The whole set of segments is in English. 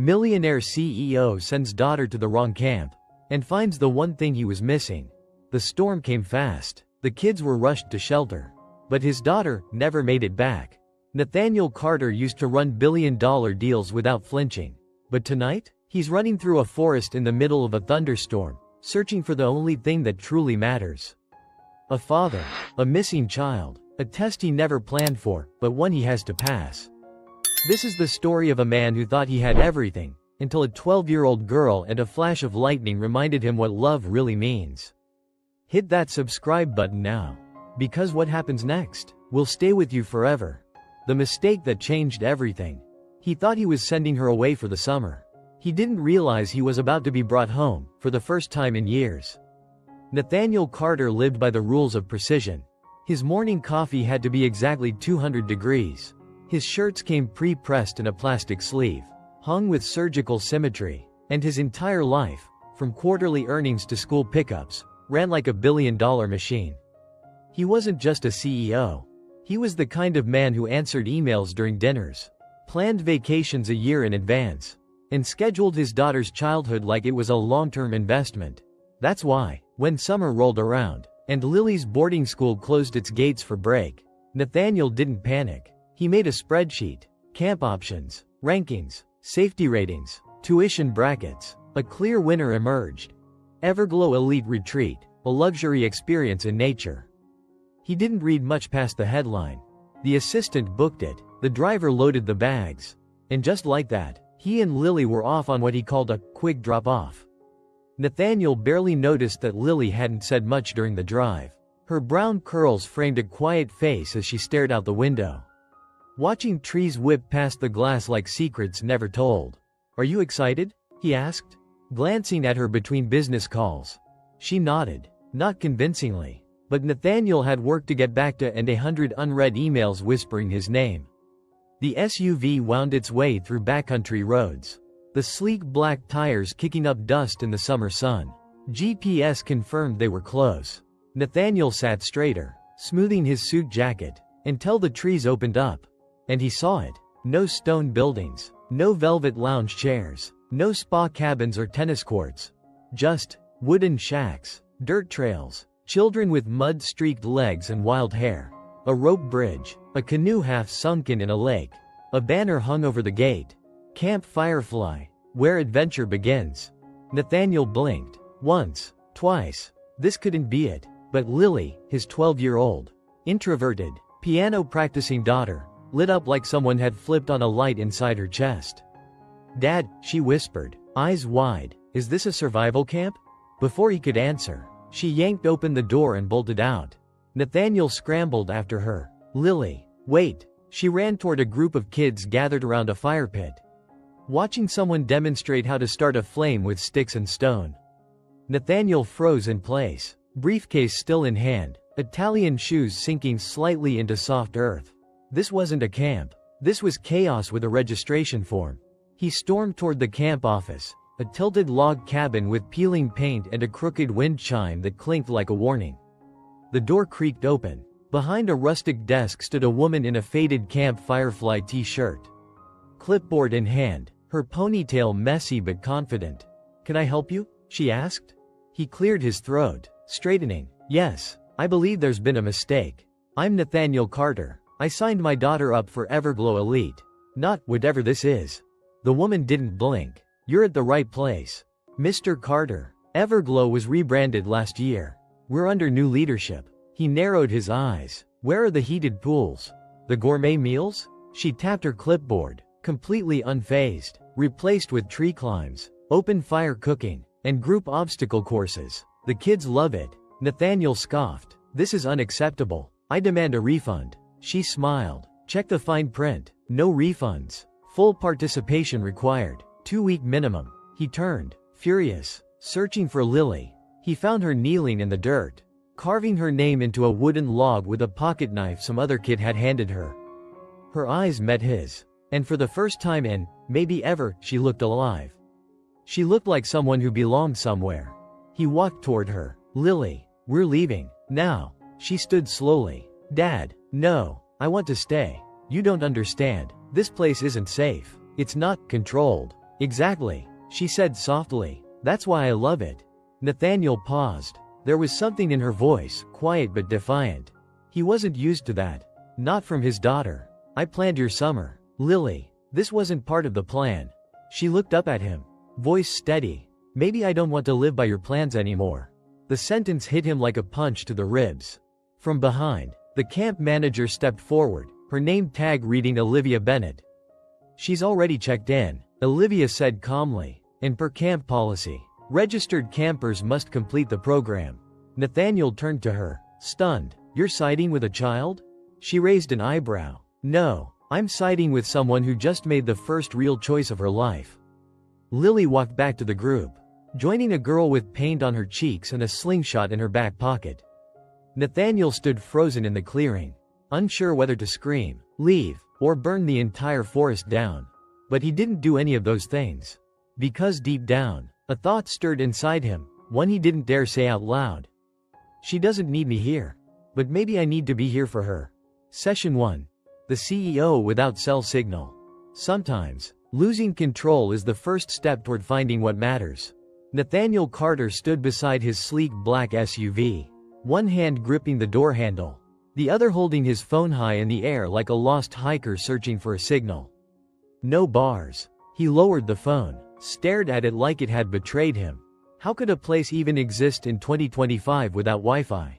Millionaire CEO sends daughter to the wrong camp and finds the one thing he was missing. The storm came fast. The kids were rushed to shelter. But his daughter never made it back. Nathaniel Carter used to run billion-dollar deals without flinching. But tonight, he's running through a forest in the middle of a thunderstorm, searching for the only thing that truly matters. A father, a missing child, a test he never planned for, but one he has to pass. This is the story of a man who thought he had everything, until a 12-year-old girl and a flash of lightning reminded him what love really means. Hit that subscribe button now. Because what happens next will stay with you forever. The mistake that changed everything. He thought he was sending her away for the summer. He didn't realize he was about to be brought home, for the first time in years. Nathaniel Carter lived by the rules of precision. His morning coffee had to be exactly 200 degrees. His shirts came pre-pressed in a plastic sleeve, hung with surgical symmetry, and his entire life, from quarterly earnings to school pickups, ran like a billion-dollar machine. He wasn't just a CEO. He was the kind of man who answered emails during dinners, planned vacations a year in advance, and scheduled his daughter's childhood like it was a long-term investment. That's why, when summer rolled around, and Lily's boarding school closed its gates for break, Nathaniel didn't panic. He made a spreadsheet, camp options, rankings, safety ratings, tuition brackets. A clear winner emerged. Everglow Elite Retreat, a luxury experience in nature. He didn't read much past the headline. The assistant booked it, the driver loaded the bags. And just like that, he and Lily were off on what he called a quick drop-off. Nathaniel barely noticed that Lily hadn't said much during the drive. Her brown curls framed a quiet face as she stared out the window. Watching trees whip past the glass like secrets never told. "Are you excited?" he asked, glancing at her between business calls. She nodded, not convincingly. But Nathaniel had work to get back to and 100 unread emails whispering his name. The SUV wound its way through backcountry roads, the sleek black tires kicking up dust in the summer sun. GPS confirmed they were close. Nathaniel sat straighter, smoothing his suit jacket, until the trees opened up. And he saw it. No stone buildings, no velvet lounge chairs, no spa cabins or tennis courts. Just wooden shacks, dirt trails, children with mud-streaked legs and wild hair. A rope bridge, a canoe half sunken in a lake. A banner hung over the gate. Camp Firefly, where adventure begins. Nathaniel blinked. Once, twice. This couldn't be it. But Lily, his 12-year-old, introverted, piano-practicing daughter, lit up like someone had flipped on a light inside her chest. "Dad," she whispered, eyes wide, "is this a survival camp?" Before he could answer, she yanked open the door and bolted out. Nathaniel scrambled after her. "Lily, wait." She ran toward a group of kids gathered around a fire pit, watching someone demonstrate how to start a flame with sticks and stone. Nathaniel froze in place, briefcase still in hand, Italian shoes sinking slightly into soft earth. This wasn't a camp. This was chaos with a registration form. He stormed toward the camp office, a tilted log cabin with peeling paint and a crooked wind chime that clinked like a warning. The door creaked open. Behind a rustic desk stood a woman in a faded Camp Firefly t-shirt, clipboard in hand, her ponytail messy but confident. "Can I help you?" she asked. He cleared his throat, straightening. "Yes, I believe there's been a mistake. I'm Nathaniel Carter. I signed my daughter up for Everglow Elite. Not whatever this is." The woman didn't blink. "You're at the right place, Mr. Carter. Everglow was rebranded last year. We're under new leadership." He narrowed his eyes. "Where are the heated pools? The gourmet meals?" She tapped her clipboard, completely unfazed. "Replaced with tree climbs, open fire cooking, and group obstacle courses. The kids love it." Nathaniel scoffed. "This is unacceptable. I demand a refund." She smiled. "Check the fine print. No refunds. Full participation required. 2-week minimum." He turned, furious, searching for Lily. He found her kneeling in the dirt, carving her name into a wooden log with a pocket knife some other kid had handed her. Her eyes met his, and for the first time in, maybe ever, she looked alive. She looked like someone who belonged somewhere. He walked toward her. "Lily, we're leaving. Now." She stood slowly. "Dad, no, I want to stay. You don't understand. This place isn't safe. It's not controlled. Exactly, she said softly. That's why I love it. Nathaniel paused. There was something in her voice, quiet but defiant. He wasn't used to that. Not from his daughter. I planned your summer. Lily, this wasn't part of the plan. She looked up at him. Voice steady. Maybe I don't want to live by your plans anymore. The sentence hit him like a punch to the ribs. From behind, the camp manager stepped forward, her name tag reading Olivia Bennett. She's already checked in, Olivia said calmly. And per camp policy, registered campers must complete the program. Nathaniel turned to her, stunned. You're siding with a child? She raised an eyebrow. No, I'm siding with someone who just made the first real choice of her life. Lily walked back to the group, joining a girl with paint on her cheeks and a slingshot in her back pocket. Nathaniel stood frozen in the clearing, unsure whether to scream, leave, or burn the entire forest down. But he didn't do any of those things. Because deep down, a thought stirred inside him, one he didn't dare say out loud. She doesn't need me here. But maybe I need to be here for her. Session 1. The CEO without cell signal. Sometimes, losing control is the first step toward finding what matters. Nathaniel Carter stood beside his sleek black SUV, one hand gripping the door handle, the other holding his phone high in the air like a lost hiker searching for a signal. No bars. He lowered the phone, stared at it like it had betrayed him. How could a place even exist in 2025 without Wi-Fi?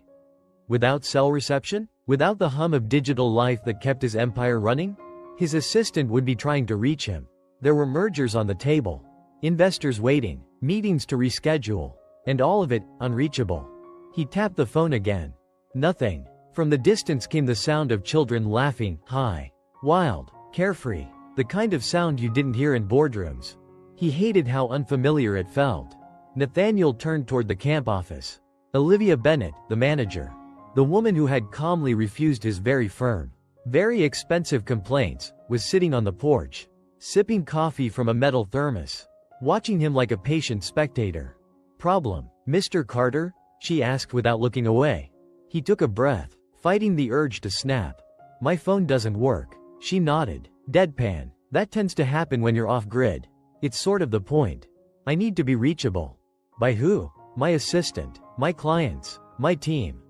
Without cell reception? Without the hum of digital life that kept his empire running? His assistant would be trying to reach him. There were mergers on the table, investors waiting, meetings to reschedule, and all of it unreachable. He tapped the phone again. Nothing. From the distance came the sound of children laughing, high, wild, carefree, the kind of sound you didn't hear in boardrooms. He hated how unfamiliar it felt. Nathaniel turned toward the camp office. Olivia Bennett, the manager, the woman who had calmly refused his very firm, very expensive complaints, was sitting on the porch, sipping coffee from a metal thermos, watching him like a patient spectator. Problem, Mr. Carter? She asked without looking away. He took a breath, fighting the urge to snap. My phone doesn't work. She nodded, deadpan. That tends to happen when you're off-grid. It's sort of the point. I need to be reachable. By who? My assistant, my clients, my team.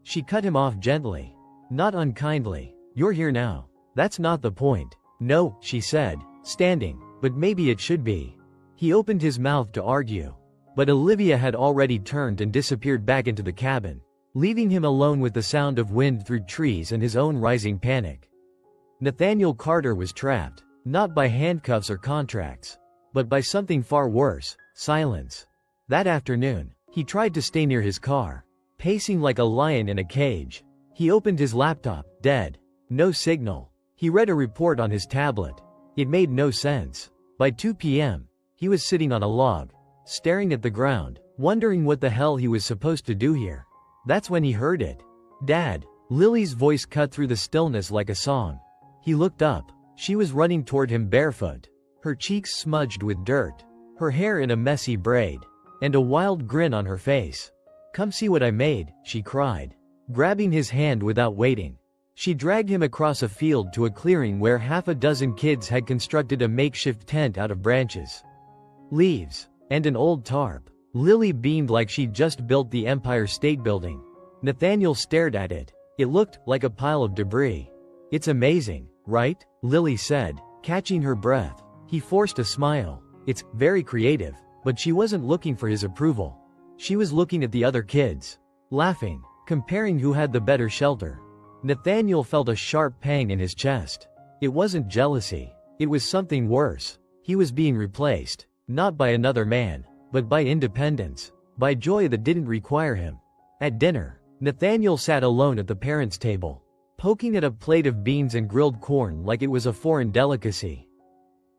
She cut him off gently. Not unkindly. You're here now. That's not the point. No, she said, standing, but maybe it should be. He opened his mouth to argue. But Olivia had already turned and disappeared back into the cabin, leaving him alone with the sound of wind through trees and his own rising panic. Nathaniel Carter was trapped, not by handcuffs or contracts, but by something far worse, silence. That afternoon, he tried to stay near his car, pacing like a lion in a cage. He opened his laptop, dead. No signal. He read a report on his tablet. It made no sense. By 2 p.m., he was sitting on a log, staring at the ground, wondering what the hell he was supposed to do here. That's when he heard it. Dad. Lily's voice cut through the stillness like a song. He looked up. She was running toward him barefoot, her cheeks smudged with dirt, her hair in a messy braid, and a wild grin on her face. Come see what I made, she cried, grabbing his hand without waiting. She dragged him across a field to a clearing where half a dozen kids had constructed a makeshift tent out of branches, leaves, and an old tarp. Lily beamed like she'd just built the Empire State Building. Nathaniel stared at it. It looked like a pile of debris. It's amazing, right? Lily said, catching her breath. He forced a smile. It's very creative, but she wasn't looking for his approval. She was looking at the other kids, laughing, comparing who had the better shelter. Nathaniel felt a sharp pang in his chest. It wasn't jealousy. It was something worse. He was being replaced, not by another man, but by independence, by joy that didn't require him. At dinner, Nathaniel sat alone at the parents' table, poking at a plate of beans and grilled corn like it was a foreign delicacy.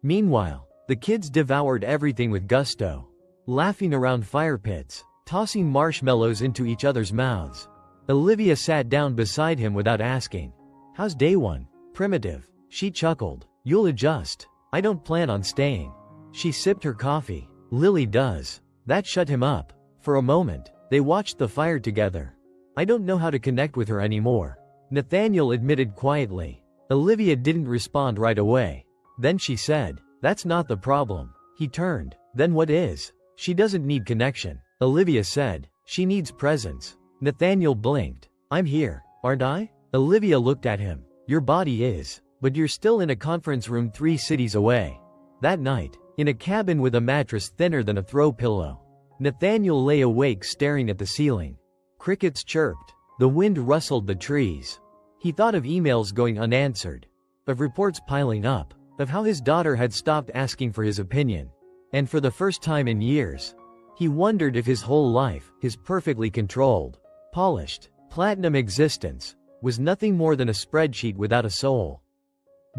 Meanwhile, the kids devoured everything with gusto, laughing around fire pits, tossing marshmallows into each other's mouths. Olivia sat down beside him without asking. How's day one? Primitive. She chuckled. You'll adjust. I don't plan on staying. She sipped her coffee. Lily does. That shut him up. For a moment, they watched the fire together. I don't know how to connect with her anymore, Nathaniel admitted quietly. Olivia didn't respond right away. Then she said, That's not the problem. He turned. Then what is? She doesn't need connection, Olivia said. She needs presence. Nathaniel blinked. I'm here, aren't I? Olivia looked at him. Your body is, but you're still in a conference room 3 cities away. That night, in a cabin with a mattress thinner than a throw pillow, Nathaniel lay awake staring at the ceiling. Crickets chirped. The wind rustled the trees. He thought of emails going unanswered, of reports piling up, of how his daughter had stopped asking for his opinion. And for the first time in years, he wondered if his whole life, his perfectly controlled, polished, platinum existence, was nothing more than a spreadsheet without a soul.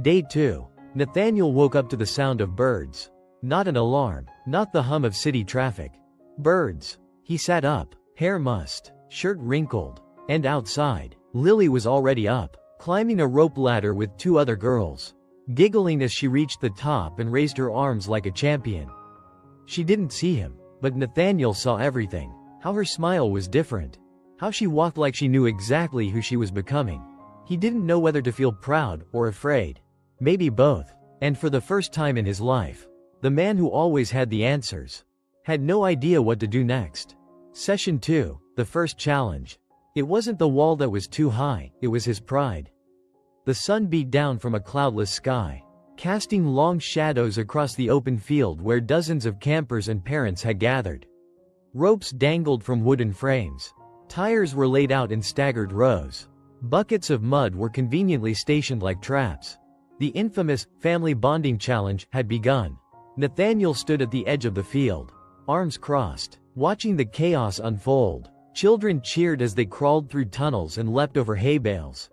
Day 2. Nathaniel woke up to the sound of birds. Not an alarm, not the hum of city traffic. Birds. He sat up, hair mussed, shirt wrinkled, and outside, Lily was already up, climbing a rope ladder with 2 other girls, giggling as she reached the top and raised her arms like a champion. She didn't see him, but Nathaniel saw everything. How her smile was different. How she walked like she knew exactly who she was becoming. He didn't know whether to feel proud or afraid. Maybe both. And for the first time in his life, the man who always had the answers had no idea what to do next. Session 2, the first challenge. It wasn't the wall that was too high, it was his pride. The sun beat down from a cloudless sky, casting long shadows across the open field where dozens of campers and parents had gathered. Ropes dangled from wooden frames. Tires were laid out in staggered rows. Buckets of mud were conveniently stationed like traps. The infamous family bonding challenge had begun. Nathaniel stood at the edge of the field, arms crossed, watching the chaos unfold. Children cheered as they crawled through tunnels and leapt over hay bales.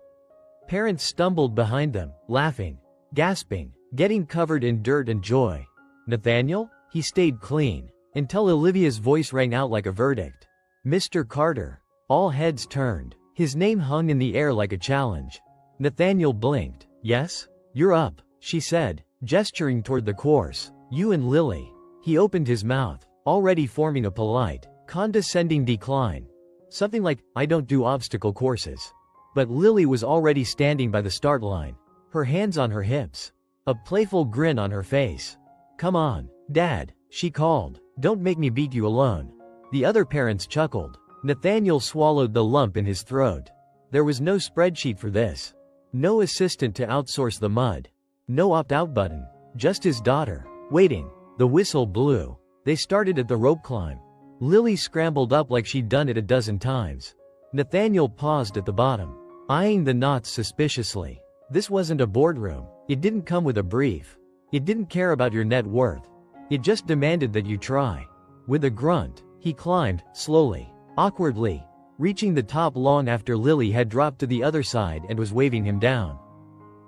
Parents stumbled behind them, laughing, gasping, getting covered in dirt and joy. Nathaniel? He stayed clean, until Olivia's voice rang out like a verdict. Mr. Carter. All heads turned. His name hung in the air like a challenge. Nathaniel blinked. Yes? You're up, she said, gesturing toward the course. You and Lily. He opened his mouth, already forming a polite, condescending decline. Something like, I don't do obstacle courses. But Lily was already standing by the start line, her hands on her hips, a playful grin on her face. Come on, Dad, she called. Don't make me beat you alone. The other parents chuckled. Nathaniel swallowed the lump in his throat. There was no spreadsheet for this. No assistant to outsource the mud. No opt-out button. Just his daughter, waiting. The whistle blew. They started at the rope climb. Lily scrambled up like she'd done it a dozen times. Nathaniel paused at the bottom, eyeing the knots suspiciously. This wasn't a boardroom. It didn't come with a brief. It didn't care about your net worth. It just demanded that you try. With a grunt, he climbed, slowly, awkwardly, reaching the top long after Lily had dropped to the other side and was waving him down.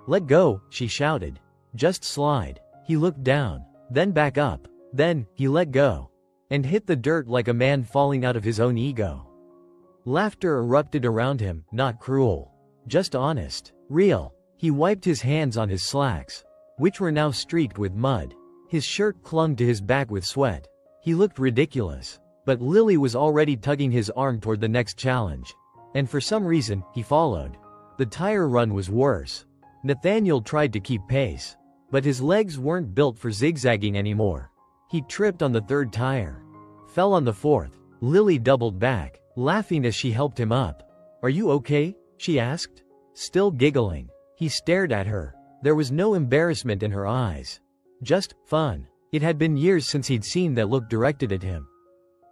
Let go, she shouted. Just slide. He looked down, then back up. Then, he let go, and hit the dirt like a man falling out of his own ego. Laughter erupted around him, not cruel. Just honest. Real. He wiped his hands on his slacks, which were now streaked with mud. His shirt clung to his back with sweat. He looked ridiculous. But Lily was already tugging his arm toward the next challenge. And for some reason, he followed. The tire run was worse. Nathaniel tried to keep pace, but his legs weren't built for zigzagging anymore. He tripped on the 3rd tire, fell on the 4th. Lily doubled back, laughing as she helped him up. Are you okay? She asked. Still giggling, he stared at her. There was no embarrassment in her eyes. Just fun. It had been years since he'd seen that look directed at him.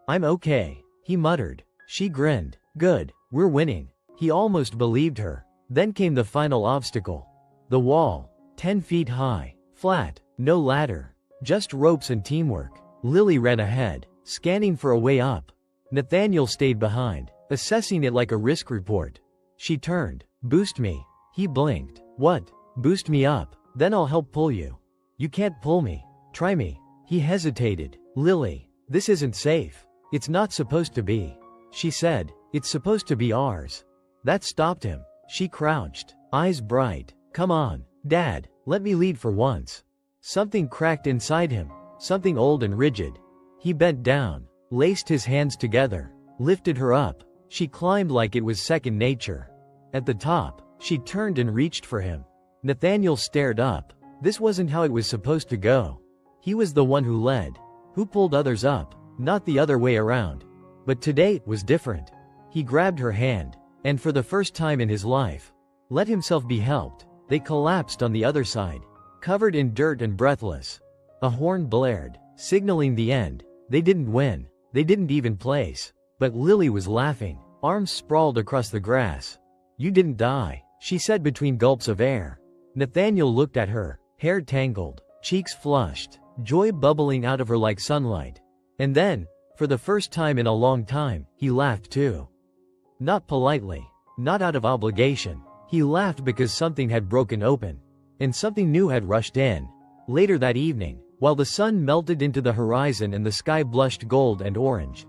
I'm okay, he muttered. She grinned. Good, we're winning. He almost believed her. Then came the final obstacle. The wall. 10 feet high. Flat. No ladder. Just ropes and teamwork. Lily ran ahead, scanning for a way up. Nathaniel stayed behind, assessing it like a risk report. She turned. Boost me. He blinked. What? Boost me up. Then I'll help pull you. You can't pull me. Try me. He hesitated. Lily, this isn't safe. It's not supposed to be. She said. It's supposed to be ours. That stopped him. She crouched, eyes bright. Come on, Dad, let me lead for once. Something cracked inside him, something old and rigid. He bent down, laced his hands together, lifted her up. She climbed like it was second nature. At the top, she turned and reached for him. Nathaniel stared up. This wasn't how it was supposed to go. He was the one who led, who pulled others up, not the other way around. But today was different. He grabbed her hand, and for the first time in his life, let himself be helped. They collapsed on the other side, covered in dirt and breathless. A horn blared, signaling the end. They didn't win. They didn't even place. But Lily was laughing, arms sprawled across the grass. "You didn't die," she said between gulps of air. Nathaniel looked at her, hair tangled, cheeks flushed, joy bubbling out of her like sunlight. And then, for the first time in a long time, he laughed too. Not politely, not out of obligation. He laughed because something had broken open, and something new had rushed in. Later that evening, while the sun melted into the horizon and the sky blushed gold and orange,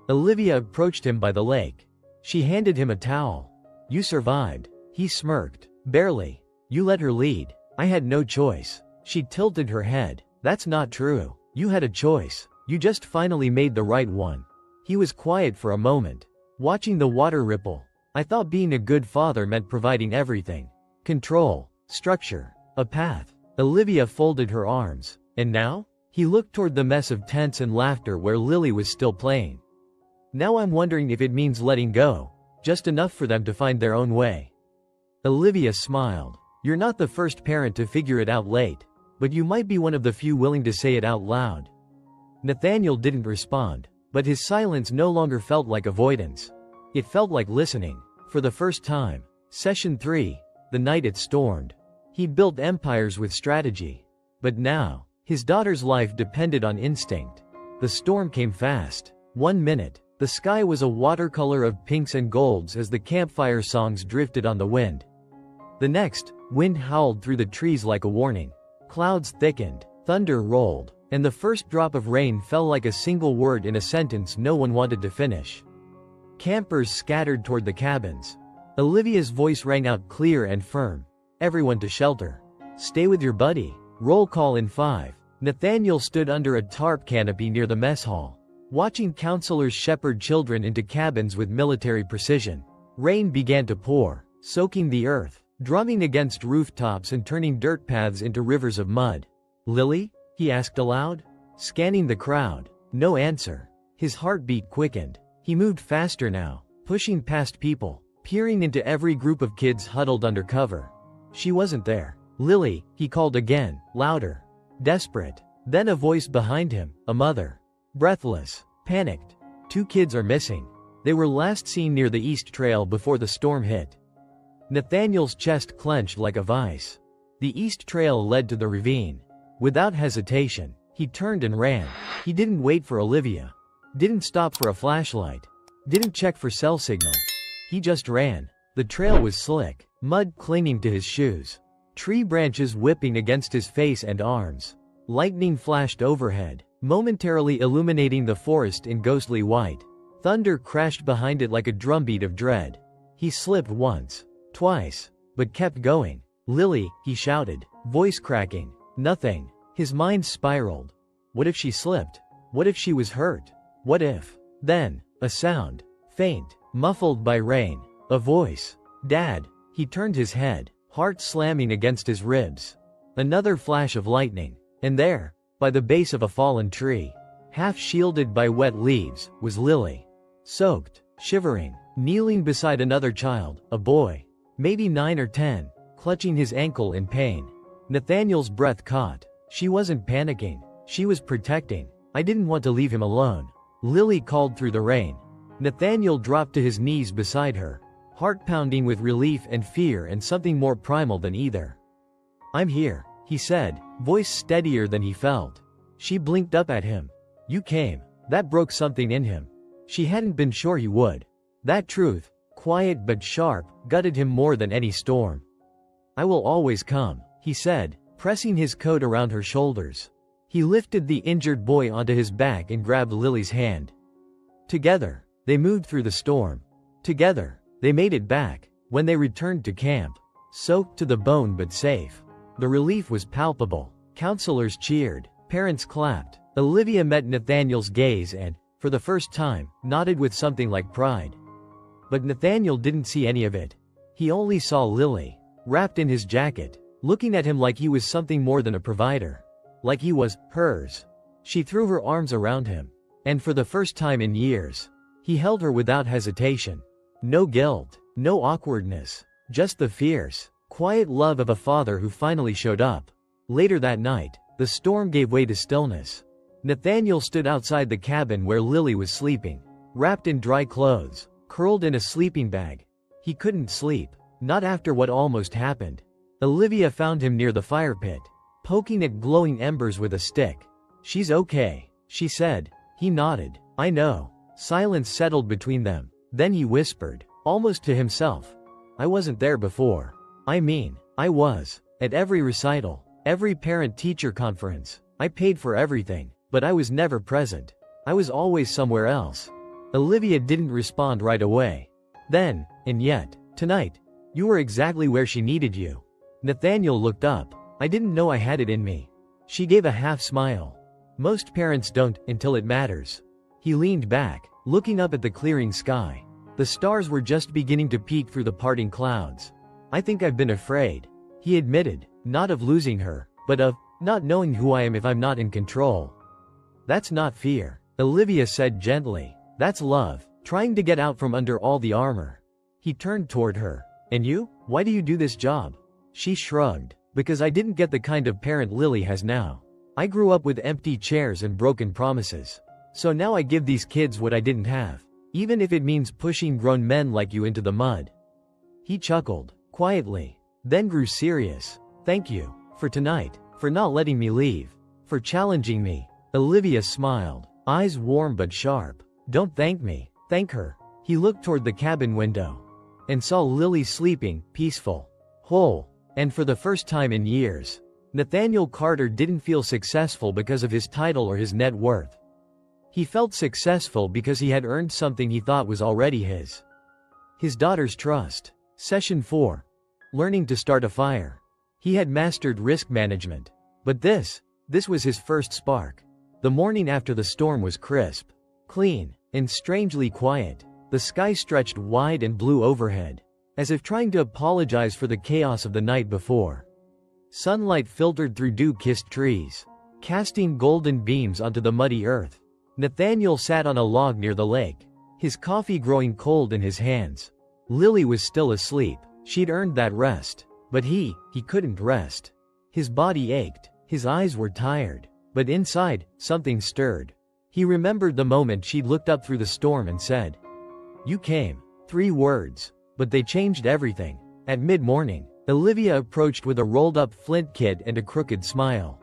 Olivia approached him by the lake. She handed him a towel. "You survived." He smirked. "Barely. You let her lead. I had no choice." She tilted her head. "That's not true. You had a choice. You just finally made the right one." He was quiet for a moment, watching the water ripple. "I thought being a good father meant providing everything. Control, structure, a path." Olivia folded her arms. "And now?" He looked toward the mess of tents and laughter where Lily was still playing. "Now I'm wondering if it means letting go, just enough for them to find their own way." Olivia smiled. "You're not the first parent to figure it out late, but you might be one of the few willing to say it out loud." Nathaniel didn't respond, but his silence no longer felt like avoidance. It felt like listening. For the first time. Session 3, the night it stormed. He'd built empires with strategy. But now, his daughter's life depended on instinct. The storm came fast. 1 minute, the sky was a watercolor of pinks and golds as the campfire songs drifted on the wind. The next, wind howled through the trees like a warning. Clouds thickened, thunder rolled, and the first drop of rain fell like a single word in a sentence no one wanted to finish. Campers scattered toward the cabins. Olivia's voice rang out clear and firm. "Everyone to shelter. Stay with your buddy." Roll call in 5. Nathaniel stood under a tarp canopy near the mess hall, watching counselors shepherd children into cabins with military precision. Rain began to pour, soaking the earth, drumming against rooftops and turning dirt paths into rivers of mud. "Lily?" he asked aloud, scanning the crowd. No answer. His heartbeat quickened. He moved faster now, pushing past people, peering into every group of kids huddled under cover. She wasn't there. "Lily," he called again, louder, desperate. Then a voice behind him, a mother. Breathless, panicked. "2 kids are missing. They were last seen near the East Trail before the storm hit." Nathaniel's chest clenched like a vice. The East Trail led to the ravine. Without hesitation, he turned and ran. He didn't wait for Olivia. Didn't stop for a flashlight. Didn't check for cell signal. He just ran. The trail was slick, mud clinging to his shoes, tree branches whipping against his face and arms. Lightning flashed overhead, momentarily illuminating the forest in ghostly white. Thunder crashed behind it like a drumbeat of dread. He slipped once, twice, but kept going. "Lily," he shouted, voice cracking. Nothing. His mind spiraled. What if she slipped? What if she was hurt? What if? Then, a sound. Faint, muffled by rain. A voice. "Dad." He turned his head, heart slamming against his ribs. Another flash of lightning. And there, by the base of a fallen tree, half shielded by wet leaves, was Lily. Soaked, shivering, kneeling beside another child, a boy, maybe 9 or 10, clutching his ankle in pain. Nathaniel's breath caught. She wasn't panicking. She was protecting. "I didn't want to leave him alone," Lily called through the rain. Nathaniel dropped to his knees beside her, heart pounding with relief and fear and something more primal than either. "I'm here," he said, voice steadier than he felt. She blinked up at him. "You came." That broke something in him. She hadn't been sure he would. That truth, quiet but sharp, gutted him more than any storm. "I will always come," he said, pressing his coat around her shoulders. He lifted the injured boy onto his back and grabbed Lily's hand. Together, they moved through the storm. Together, they made it back. When they returned to camp, soaked to the bone but safe, the relief was palpable. Counselors cheered. Parents clapped. Olivia met Nathaniel's gaze and, for the first time, nodded with something like pride. But Nathaniel didn't see any of it. He only saw Lily, wrapped in his jacket, looking at him like he was something more than a provider. Like he was hers. She threw her arms around him. And for the first time in years, he held her without hesitation. No guilt, no awkwardness, just the fierce, quiet love of a father who finally showed up. Later that night, the storm gave way to stillness. Nathaniel stood outside the cabin where Lily was sleeping, wrapped in dry clothes, curled in a sleeping bag. He couldn't sleep, not after what almost happened. Olivia found him near the fire pit, poking at glowing embers with a stick. "She's okay," she said. He nodded. "I know." Silence settled between them. Then he whispered, almost to himself, "I wasn't there before. I mean, I was. At every recital, every parent-teacher conference. I paid for everything, but I was never present. I was always somewhere else." Olivia didn't respond right away. Then, and yet, tonight, you were exactly where she needed you. Nathaniel looked up. "I didn't know I had it in me." She gave a half smile. "Most parents don't, until it matters." He leaned back, looking up at the clearing sky. The stars were just beginning to peek through the parting clouds. "I think I've been afraid," he admitted, not of losing her, but of not knowing who I am if I'm not in control. "That's not fear," Olivia said gently. "That's love, trying to get out from under all the armor." He turned toward her. "And you? Why do you do this job?" She shrugged. "Because I didn't get the kind of parent Lily has now. I grew up with empty chairs and broken promises. So now I give these kids what I didn't have, even if it means pushing grown men like you into the mud." He chuckled, quietly, then grew serious. "Thank you. For tonight. For not letting me leave. For challenging me." Olivia smiled, eyes warm but sharp. "Don't thank me. Thank her." He looked toward the cabin window and saw Lily sleeping, peaceful, whole, and for the first time in years, Nathaniel Carter didn't feel successful because of his title or his net worth. He felt successful because he had earned something he thought was already his. His daughter's trust. Session 4. Learning to start a fire. He had mastered risk management. But this was his first spark. The morning after the storm was crisp, clean, and strangely quiet. The sky stretched wide and blue overhead, as if trying to apologize for the chaos of the night before. Sunlight filtered through dew-kissed trees, casting golden beams onto the muddy earth. Nathaniel sat on a log near the lake, his coffee growing cold in his hands. Lily was still asleep. She'd earned that rest. But he couldn't rest. His body ached, his eyes were tired. But inside, something stirred. He remembered the moment she'd looked up through the storm and said, "You came." 3 words. But they changed everything. At mid-morning, Olivia approached with a rolled-up flint kit and a crooked smile.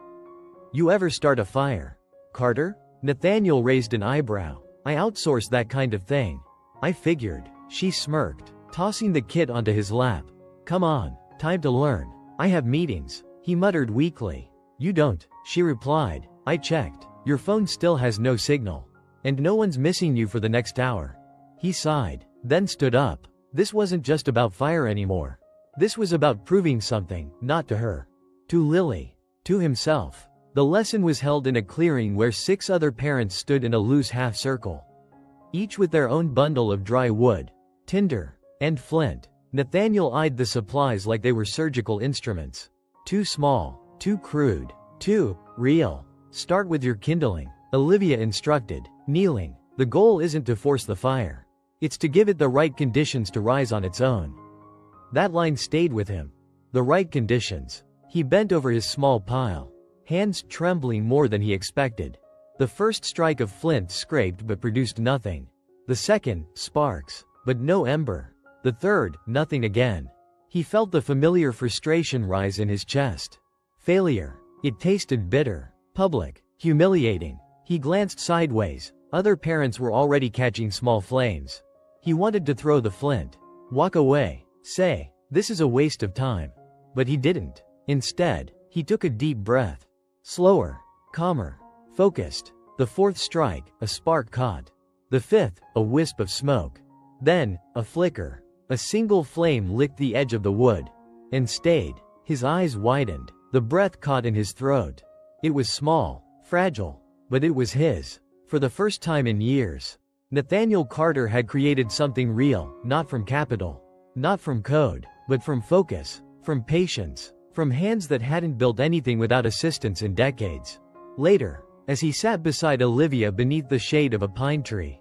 "You ever start a fire, Carter?" Nathaniel raised an eyebrow. "I outsource that kind of thing." "I figured." She smirked, tossing the kit onto his lap. "Come on, time to learn." "I have meetings," he muttered weakly. "You don't," she replied. "I checked. Your phone still has no signal. And no one's missing you for the next hour." He sighed, then stood up. This wasn't just about fire anymore. This was about proving something, not to her, to Lily, to himself. The lesson was held in a clearing where 6 other parents stood in a loose half-circle, each with their own bundle of dry wood, tinder, and flint. Nathaniel eyed the supplies like they were surgical instruments. Too small, too crude, too real. "Start with your kindling," Olivia instructed, kneeling. "The goal isn't to force the fire. It's to give it the right conditions to rise on its own." That line stayed with him. The right conditions. He bent over his small pile, hands trembling more than he expected. The first strike of flint scraped but produced nothing. The second, sparks, but no ember. The third, nothing again. He felt the familiar frustration rise in his chest. Failure. It tasted bitter, public, humiliating. He glanced sideways. Other parents were already catching small flames. He wanted to throw the flint, walk away, say, "This is a waste of time." But he didn't. Instead, he took a deep breath. Slower, calmer, focused. The 4th strike, a spark caught. The 5th, a wisp of smoke. Then, a flicker. A single flame licked the edge of the wood. And stayed. His eyes widened. The breath caught in his throat. It was small, fragile, but it was his. For the first time in years, Nathaniel Carter had created something real, not from capital, not from code, but from focus, from patience, from hands that hadn't built anything without assistance in decades. Later, as he sat beside Olivia beneath the shade of a pine tree,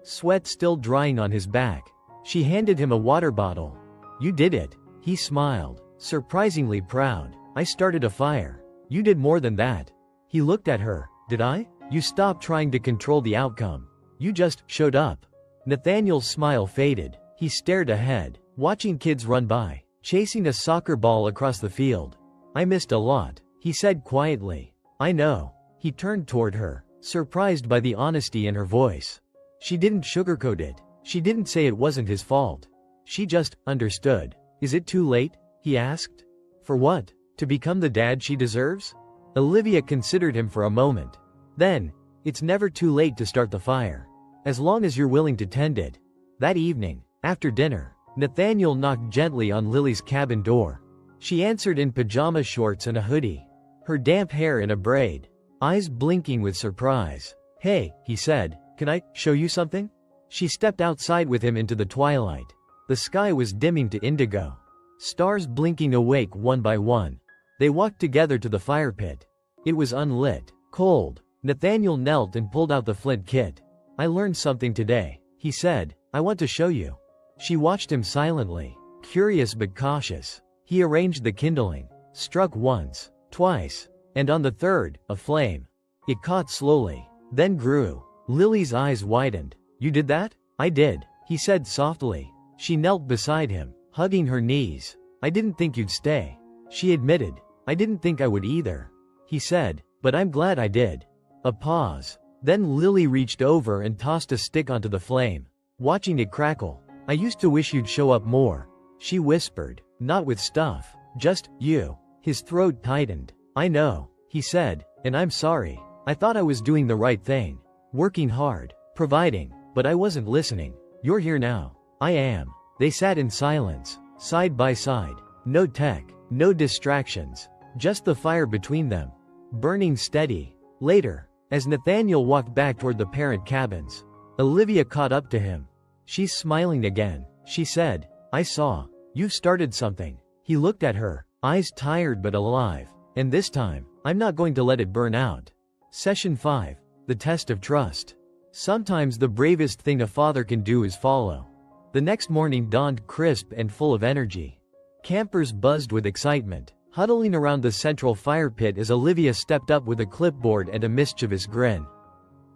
sweat still drying on his back, she handed him a water bottle. "You did it," he smiled, surprisingly proud. "I started a fire. You did more than that." He looked at her. "Did I?" "You stopped trying to control the outcome. You just showed up." Nathaniel's smile faded. He stared ahead, watching kids run by, chasing a soccer ball across the field. "I missed a lot," he said quietly. "I know." He turned toward her, surprised by the honesty in her voice. She didn't sugarcoat it. She didn't say it wasn't his fault. She just understood. "Is it too late?" he asked. "For what? To become the dad she deserves?" Olivia considered him for a moment. Then, "It's never too late to start the fire. As long as you're willing to tend it." That evening, after dinner, Nathaniel knocked gently on Lily's cabin door. She answered in pajama shorts and a hoodie, her damp hair in a braid, eyes blinking with surprise. "Hey," he said, "can I show you something?" She stepped outside with him into the twilight. The sky was dimming to indigo, stars blinking awake one by one. They walked together to the fire pit. It was unlit, cold. Nathaniel knelt and pulled out the flint kit. "I learned something today," he said. "I want to show you." She watched him silently, curious but cautious. He arranged the kindling, struck once, twice, and on the third, a flame. It caught slowly, then grew. Lily's eyes widened. "You did that?" "I did," he said softly. She knelt beside him, hugging her knees. "I didn't think you'd stay," she admitted. "I didn't think I would either," he said, "but I'm glad I did." A pause. Then Lily reached over and tossed a stick onto the flame, watching it crackle. "I used to wish you'd show up more," she whispered. "Not with stuff, just you." His throat tightened. "I know," he said, "and I'm sorry. I thought I was doing the right thing, working hard, providing, but I wasn't listening. You're here now." "I am." They sat in silence, side by side. No tech, no distractions, just the fire between them, burning steady. Later, as Nathaniel walked back toward the parent cabins, Olivia caught up to him. "She's smiling again," she said. "I saw. You've started something." He looked at her, eyes tired but alive. "And this time, I'm not going to let it burn out." Session 5. The Test of Trust. Sometimes the bravest thing a father can do is follow. The next morning dawned crisp and full of energy. Campers buzzed with excitement, huddling around the central fire pit as Olivia stepped up with a clipboard and a mischievous grin.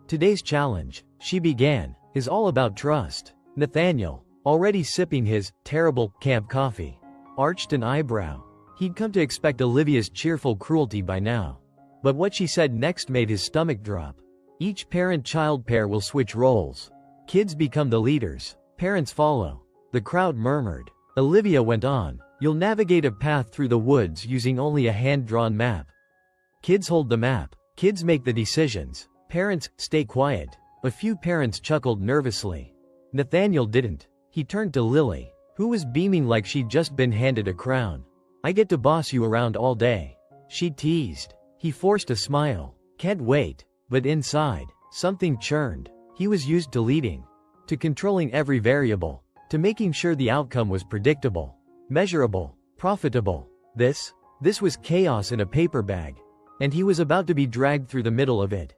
"Today's challenge," she began, "is all about trust." Nathaniel, already sipping his terrible camp coffee, arched an eyebrow. He'd come to expect Olivia's cheerful cruelty by now. But what she said next made his stomach drop. "Each parent-child pair will switch roles. Kids become the leaders. Parents follow." The crowd murmured. Olivia went on. "You'll navigate a path through the woods using only a hand-drawn map. Kids hold the map. Kids make the decisions. Parents stay quiet." A few parents chuckled nervously. Nathaniel didn't. He turned to Lily, who was beaming like she'd just been handed a crown. "I get to boss you around all day," she teased. He forced a smile. "Can't wait." But inside, something churned. He was used to leading, to controlling every variable, to making sure the outcome was predictable, measurable, profitable. This was chaos in a paper bag, and he was about to be dragged through the middle of it.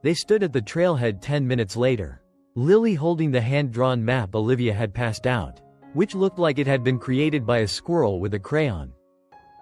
They stood at the trailhead 10 minutes later, Lily holding the hand-drawn map Olivia had passed out, which looked like it had been created by a squirrel with a crayon.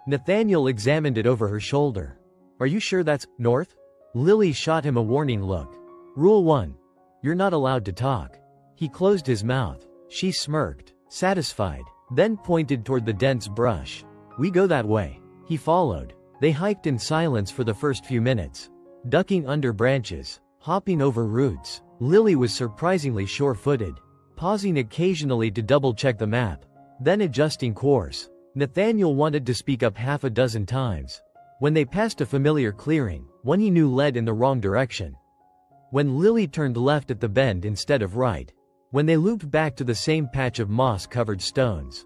Nathaniel examined it over her shoulder. "Are you sure that's north?" Lily shot him a warning look. "Rule 1. You're not allowed to talk." He closed his mouth. She smirked, satisfied, then pointed toward the dense brush. "We go that way." He followed. They hiked in silence for the first few minutes, ducking under branches, hopping over roots. Lily was surprisingly sure-footed, pausing occasionally to double-check the map, then adjusting course. Nathaniel wanted to speak up half a dozen times. When they passed a familiar clearing, one he knew led in the wrong direction. When Lily turned left at the bend instead of right. When they looped back to the same patch of moss-covered stones.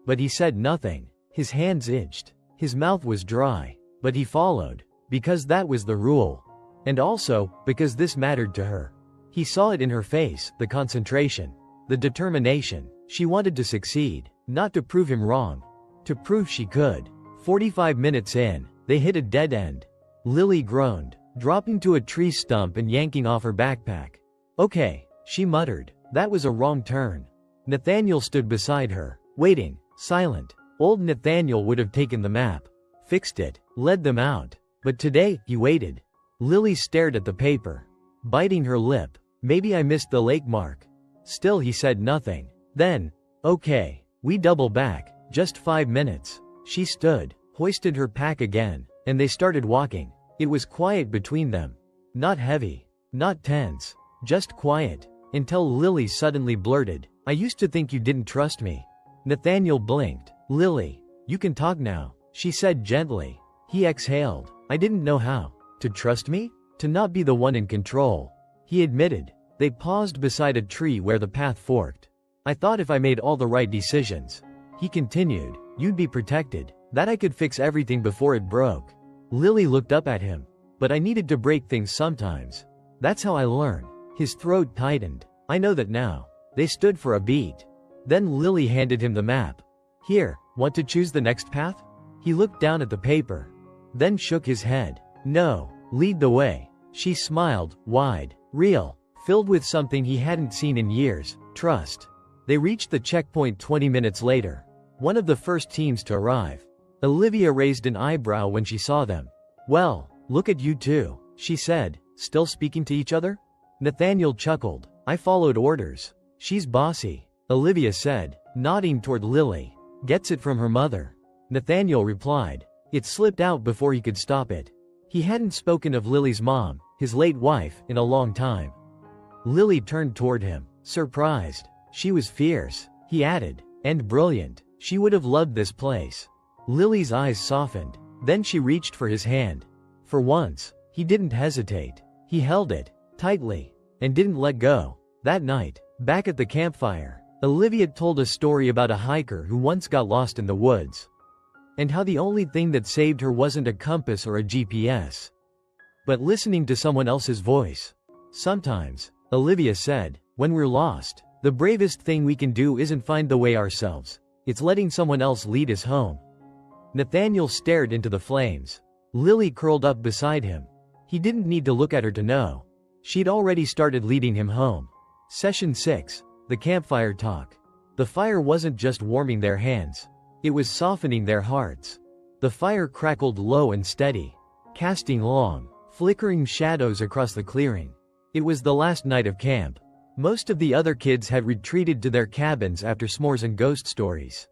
But he said nothing. His hands itched. His mouth was dry. But he followed, because that was the rule. And also, because this mattered to her. He saw it in her face, the concentration, the determination. She wanted to succeed, not to prove him wrong. To prove she could. 45 minutes in, they hit a dead end. Lily groaned, dropping to a tree stump and yanking off her backpack. Okay, she muttered. That was a wrong turn. Nathaniel stood beside her, waiting, silent. Old Nathaniel would have taken the map, fixed it, led them out. But today, he waited. Lily stared at the paper, biting her lip. Maybe I missed the lake mark. Still he said nothing. Then, okay, we double back, just 5 minutes. She stood, hoisted her pack again, and they started walking. It was quiet between them. Not heavy, not tense, just quiet, until Lily suddenly blurted, I used to think you didn't trust me. Nathaniel blinked. Lily, you can talk now, she said gently. He exhaled. I didn't know how. To trust me? To not be the one in control. He admitted. They paused beside a tree where the path forked. I thought if I made all the right decisions, he continued, you'd be protected, that I could fix everything before it broke. Lily looked up at him. But I needed to break things sometimes. That's how I learn. His throat tightened. I know that now. They stood for a beat. Then Lily handed him the map. Here, want to choose the next path? He looked down at the paper. Then shook his head. No, lead the way. She smiled, wide, real, filled with something he hadn't seen in years, trust. They reached the checkpoint 20 minutes later. One of the first teams to arrive. Olivia raised an eyebrow when she saw them. Well, look at you two, she said, still speaking to each other? Nathaniel chuckled. I followed orders. She's bossy, Olivia said, nodding toward Lily. Gets it from her mother. Nathaniel replied. It slipped out before he could stop it. He hadn't spoken of Lily's mom, his late wife, in a long time. Lily turned toward him, surprised. She was fierce, he added, and brilliant. She would have loved this place. Lily's eyes softened. Then she reached for his hand. For once, he didn't hesitate. He held it, tightly, and didn't let go. That night, back at the campfire, Olivia told a story about a hiker who once got lost in the woods. And how the only thing that saved her wasn't a compass or a GPS, but listening to someone else's voice. Sometimes, Olivia said, when we're lost, the bravest thing we can do isn't find the way ourselves. It's letting someone else lead us home. Nathaniel stared into the flames. Lily curled up beside him. He didn't need to look at her to know. She'd already started leading him home. Session 6. The campfire talk. The fire wasn't just warming their hands. It was softening their hearts. The fire crackled low and steady, casting long, flickering shadows across the clearing. It was the last night of camp. Most of the other kids had retreated to their cabins after s'mores and ghost stories.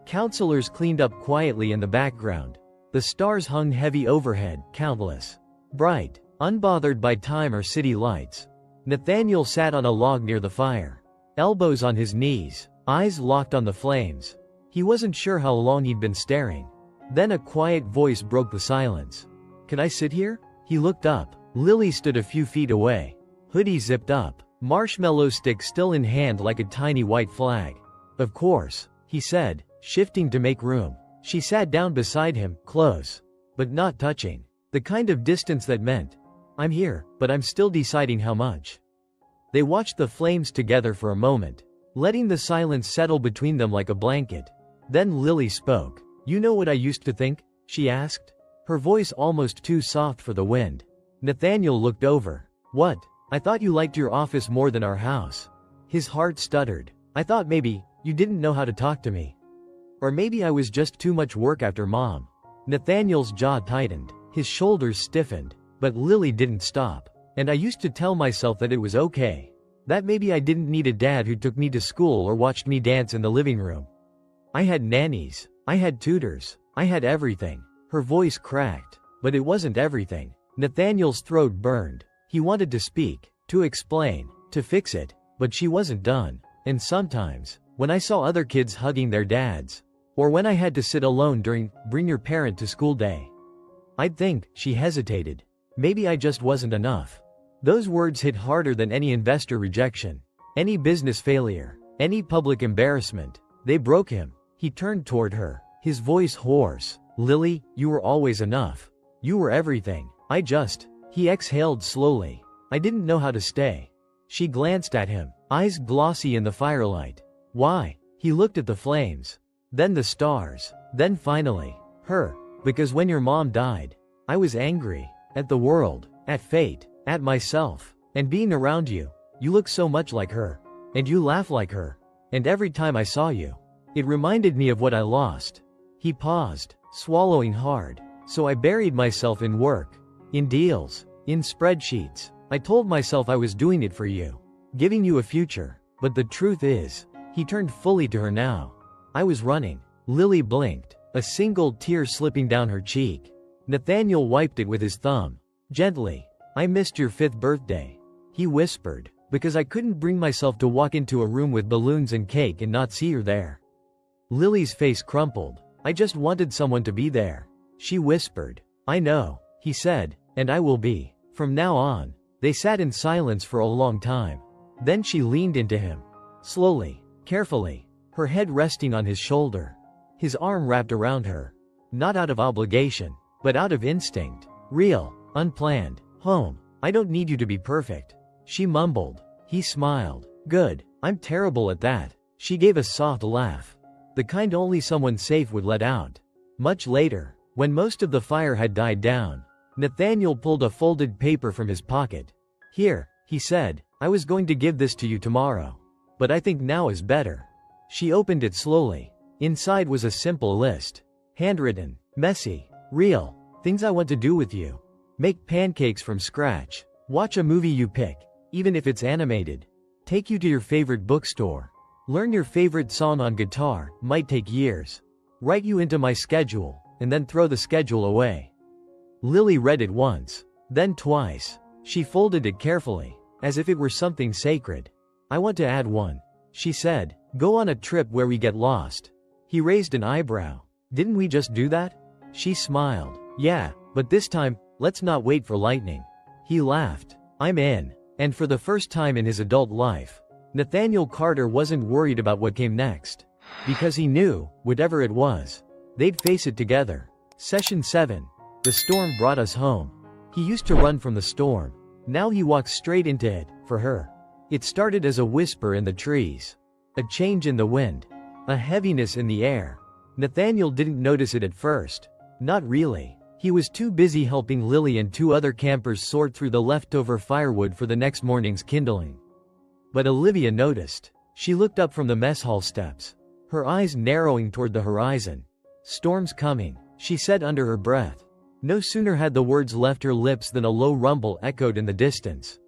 Counselors cleaned up quietly in the background. The stars hung heavy overhead, countless, bright, unbothered by time or city lights. Nathaniel sat on a log near the fire, elbows on his knees, eyes locked on the flames. He wasn't sure how long he'd been staring. Then a quiet voice broke the silence. Can I sit here? He looked up. Lily stood a few feet away, hoodie zipped up, marshmallow stick still in hand like a tiny white flag. Of course, he said, shifting to make room. She sat down beside him, close, but not touching. The kind of distance that meant, I'm here, but I'm still deciding how much. They watched the flames together for a moment, letting the silence settle between them like a blanket. Then Lily spoke. You know what I used to think? She asked, her voice almost too soft for the wind. Nathaniel looked over. What? I thought you liked your office more than our house. His heart stuttered. I thought maybe you didn't know how to talk to me. Or maybe I was just too much work after mom. Nathaniel's jaw tightened. His shoulders stiffened. But Lily didn't stop. And I used to tell myself that it was okay. That maybe I didn't need a dad who took me to school or watched me dance in the living room. I had nannies. I had tutors. I had everything. Her voice cracked. But it wasn't everything. Nathaniel's throat burned. He wanted to speak, to explain, to fix it, but she wasn't done. And sometimes, when I saw other kids hugging their dads, or when I had to sit alone during bring your parent to school day, I'd think, she hesitated, maybe I just wasn't enough. Those words hit harder than any investor rejection, any business failure, any public embarrassment. They broke him. He turned toward her, his voice hoarse. Lily, you were always enough. You were everything. He exhaled slowly. I didn't know how to stay. She glanced at him, eyes glossy in the firelight. Why? He looked at the flames. Then the stars. Then finally, Her. Because when your mom died, I was angry. At the world. At fate. At myself. And being around you. You look so much like her. And you laugh like her. And every time I saw you, it reminded me of what I lost. He paused, swallowing hard. So I buried myself in work. In deals. In spreadsheets. I told myself I was doing it for you. Giving you a future. But the truth is, he turned fully to her now. I was running. Lily blinked, a single tear slipping down her cheek. Nathaniel wiped it with his thumb. Gently. I missed your 5th birthday. He whispered, because I couldn't bring myself to walk into a room with balloons and cake and not see her there. Lily's face crumpled. I just wanted someone to be there. She whispered. I know, he said, and I will be. From now on. They sat in silence for a long time. Then she leaned into him. Slowly, carefully, her head resting on his shoulder. His arm wrapped around her. Not out of obligation, but out of instinct. Real, unplanned. Home. I don't need you to be perfect. She mumbled. He smiled. Good. I'm terrible at that. She gave a soft laugh. The kind only someone safe would let out. Much later, when most of the fire had died down, Nathaniel pulled a folded paper from his pocket. Here, he said, I was going to give this to you tomorrow. But I think now is better. She opened it slowly. Inside was a simple list. Handwritten, messy, real, things I want to do with you. Make pancakes from scratch. Watch a movie you pick, even if it's animated. Take you to your favorite bookstore. Learn your favorite song on guitar, might take years. Write you into my schedule, and then throw the schedule away. Lily read it once, then twice. She folded it carefully, as if it were something sacred. I want to add one, she said. Go on a trip where we get lost. He raised an eyebrow. Didn't we just do that? She smiled. Yeah, but this time, let's not wait for lightning. He laughed. I'm in. And for the first time in his adult life, Nathaniel Carter wasn't worried about what came next. Because he knew, whatever it was, they'd face it together. Session 7. The storm brought us home. He used to run from the storm. Now he walks straight into it, for her. It started as a whisper in the trees. A change in the wind. A heaviness in the air. Nathaniel didn't notice it at first. Not really. He was too busy helping Lily and 2 other campers sort through the leftover firewood for the next morning's kindling. But Olivia noticed. She looked up from the mess hall steps, her eyes narrowing toward the horizon. Storm's coming, she said under her breath. No sooner had the words left her lips than a low rumble echoed in the distance.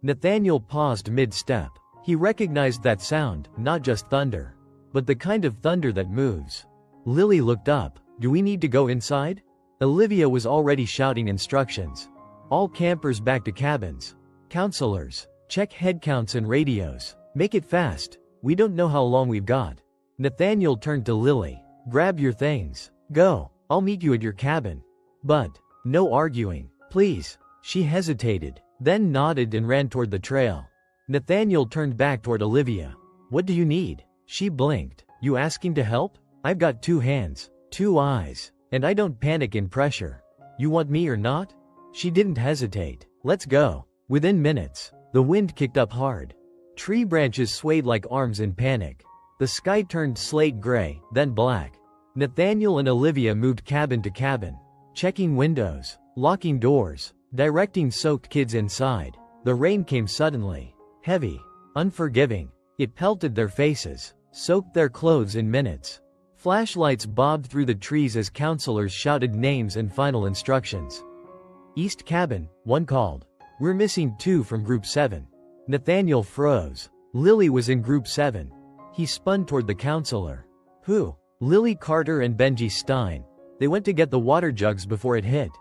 Nathaniel paused mid-step. He recognized that sound, not just thunder, but the kind of thunder that moves. Lily looked up. Do we need to go inside? Olivia was already shouting instructions. All campers back to cabins. Counselors, check head counts and radios. Make it fast. We don't know how long we've got. Nathaniel turned to Lily. Grab your things. Go. I'll meet you at your cabin. But, no arguing, please. She hesitated, then nodded and ran toward the trail. Nathaniel turned back toward Olivia. What do you need? She blinked. You asking to help? I've got 2 hands, 2 eyes, and I don't panic in pressure. You want me or not? She didn't hesitate. Let's go. Within minutes, the wind kicked up hard. Tree branches swayed like arms in panic. The sky turned slate gray, then black. Nathaniel and Olivia moved cabin to cabin, checking windows, locking doors, directing soaked kids inside. The rain came suddenly, heavy, unforgiving. It pelted their faces, soaked their clothes in minutes. Flashlights bobbed through the trees as counselors shouted names and final instructions. East cabin, one called. We're missing 2 from group 7. Nathaniel froze. Lily was in group 7. He spun toward the counselor. Who? Lily Carter and Benji Stein. They went to get the water jugs before it hit.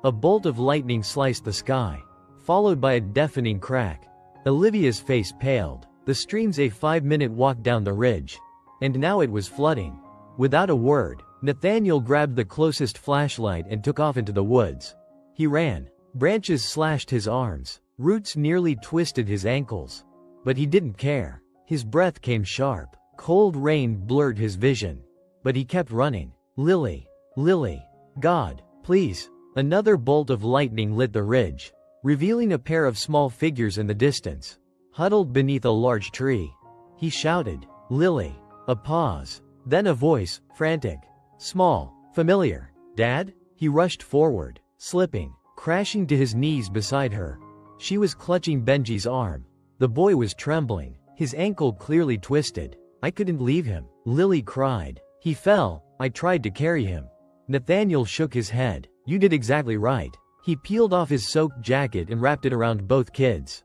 A bolt of lightning sliced the sky, followed by a deafening crack. Olivia's face paled. The stream's a 5-minute walk down the ridge. And now it was flooding. Without a word, Nathaniel grabbed the closest flashlight and took off into the woods. He ran. Branches slashed his arms. Roots nearly twisted his ankles. But he didn't care. His breath came sharp. Cold rain blurred his vision. But he kept running. Lily. Lily. God, please. Another bolt of lightning lit the ridge, revealing a pair of small figures in the distance, huddled beneath a large tree. He shouted, Lily. A pause. Then a voice, frantic. Small, Familiar. Dad? He rushed forward, slipping, crashing to his knees beside her. She was clutching Benji's arm. The boy was trembling, his ankle clearly twisted. I couldn't leave him, Lily cried. He fell. I tried to carry him. Nathaniel shook his head. You did exactly right. He peeled off his soaked jacket and wrapped it around both kids.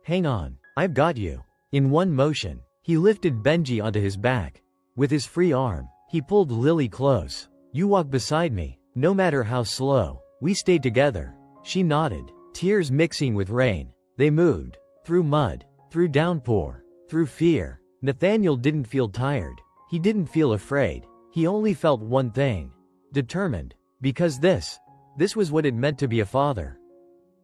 Hang on, I've got you. In one motion, he lifted Benji onto his back. With his free arm, he pulled Lily close. You walk beside me, no matter how slow. We stay together. She nodded, tears mixing with rain. They moved, through mud, through downpour, through fear. Nathaniel didn't feel tired. He didn't feel afraid. He only felt one thing. Determined. Because this was what it meant to be a father.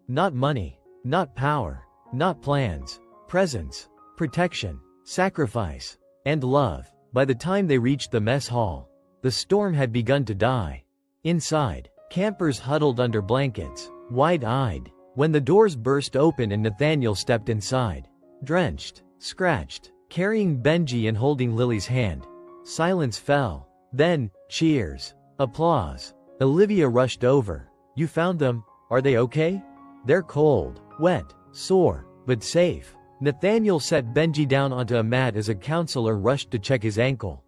Not money, not power, not plans. Presence, protection, sacrifice, and love. By the time they reached the mess hall, the storm had begun to die. Inside, campers huddled under blankets, wide-eyed, when the doors burst open and Nathaniel stepped inside. Drenched, scratched, carrying Benji and holding Lily's hand. Silence fell. Then, cheers. Applause. Olivia rushed over. You found them? Are they okay? They're cold, wet, sore, but safe. Nathaniel set Benji down onto a mat as a counselor rushed to check his ankle.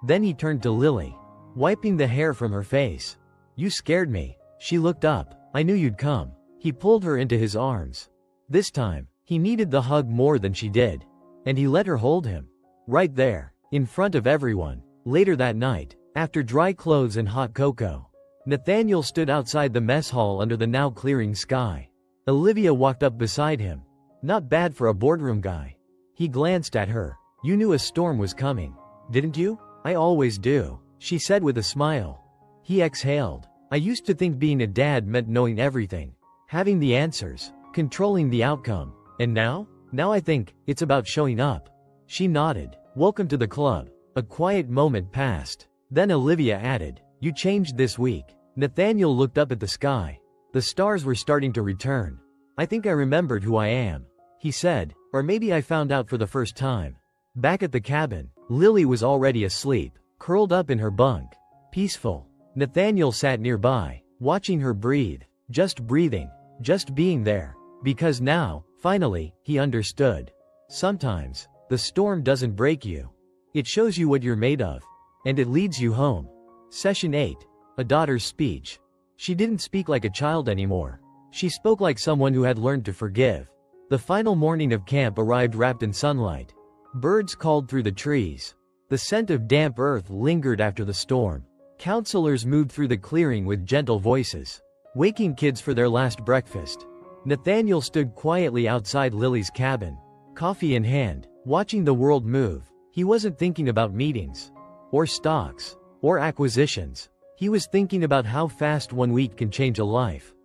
Then he turned to Lily, wiping the hair from her face. You scared me. She looked up. I knew you'd come. He pulled her into his arms. This time, he needed the hug more than she did. And he let her hold him. Right there, in front of everyone. Later that night, after dry clothes and hot cocoa, Nathaniel stood outside the mess hall under the now clearing sky. Olivia walked up beside him. Not bad for a boardroom guy. He glanced at her. You knew a storm was coming, didn't you? I always do, she said with a smile. He exhaled. I used to think being a dad meant knowing everything, having the answers, controlling the outcome. And now? Now I think it's about showing up. She nodded. Welcome to the club. A quiet moment passed. Then Olivia added, you changed this week. Nathaniel looked up at the sky. The stars were starting to return. I think I remembered who I am, he said, or maybe I found out for the first time. Back at the cabin, Lily was already asleep, curled up in her bunk. Peaceful. Nathaniel sat nearby, watching her breathe, just breathing, just being there. Because now, finally, he understood. Sometimes, the storm doesn't break you. It shows you what you're made of. And it leads you home. Session 8. A daughter's speech. She didn't speak like a child anymore. She spoke like someone who had learned to forgive. The final morning of camp arrived wrapped in sunlight. Birds called through the trees. The scent of damp earth lingered after the storm. Counselors moved through the clearing with gentle voices, waking kids for their last breakfast. Nathaniel stood quietly outside Lily's cabin, coffee in hand, watching the world move. He wasn't thinking about meetings, or stocks, or acquisitions. He was thinking about how fast 1 week can change a life.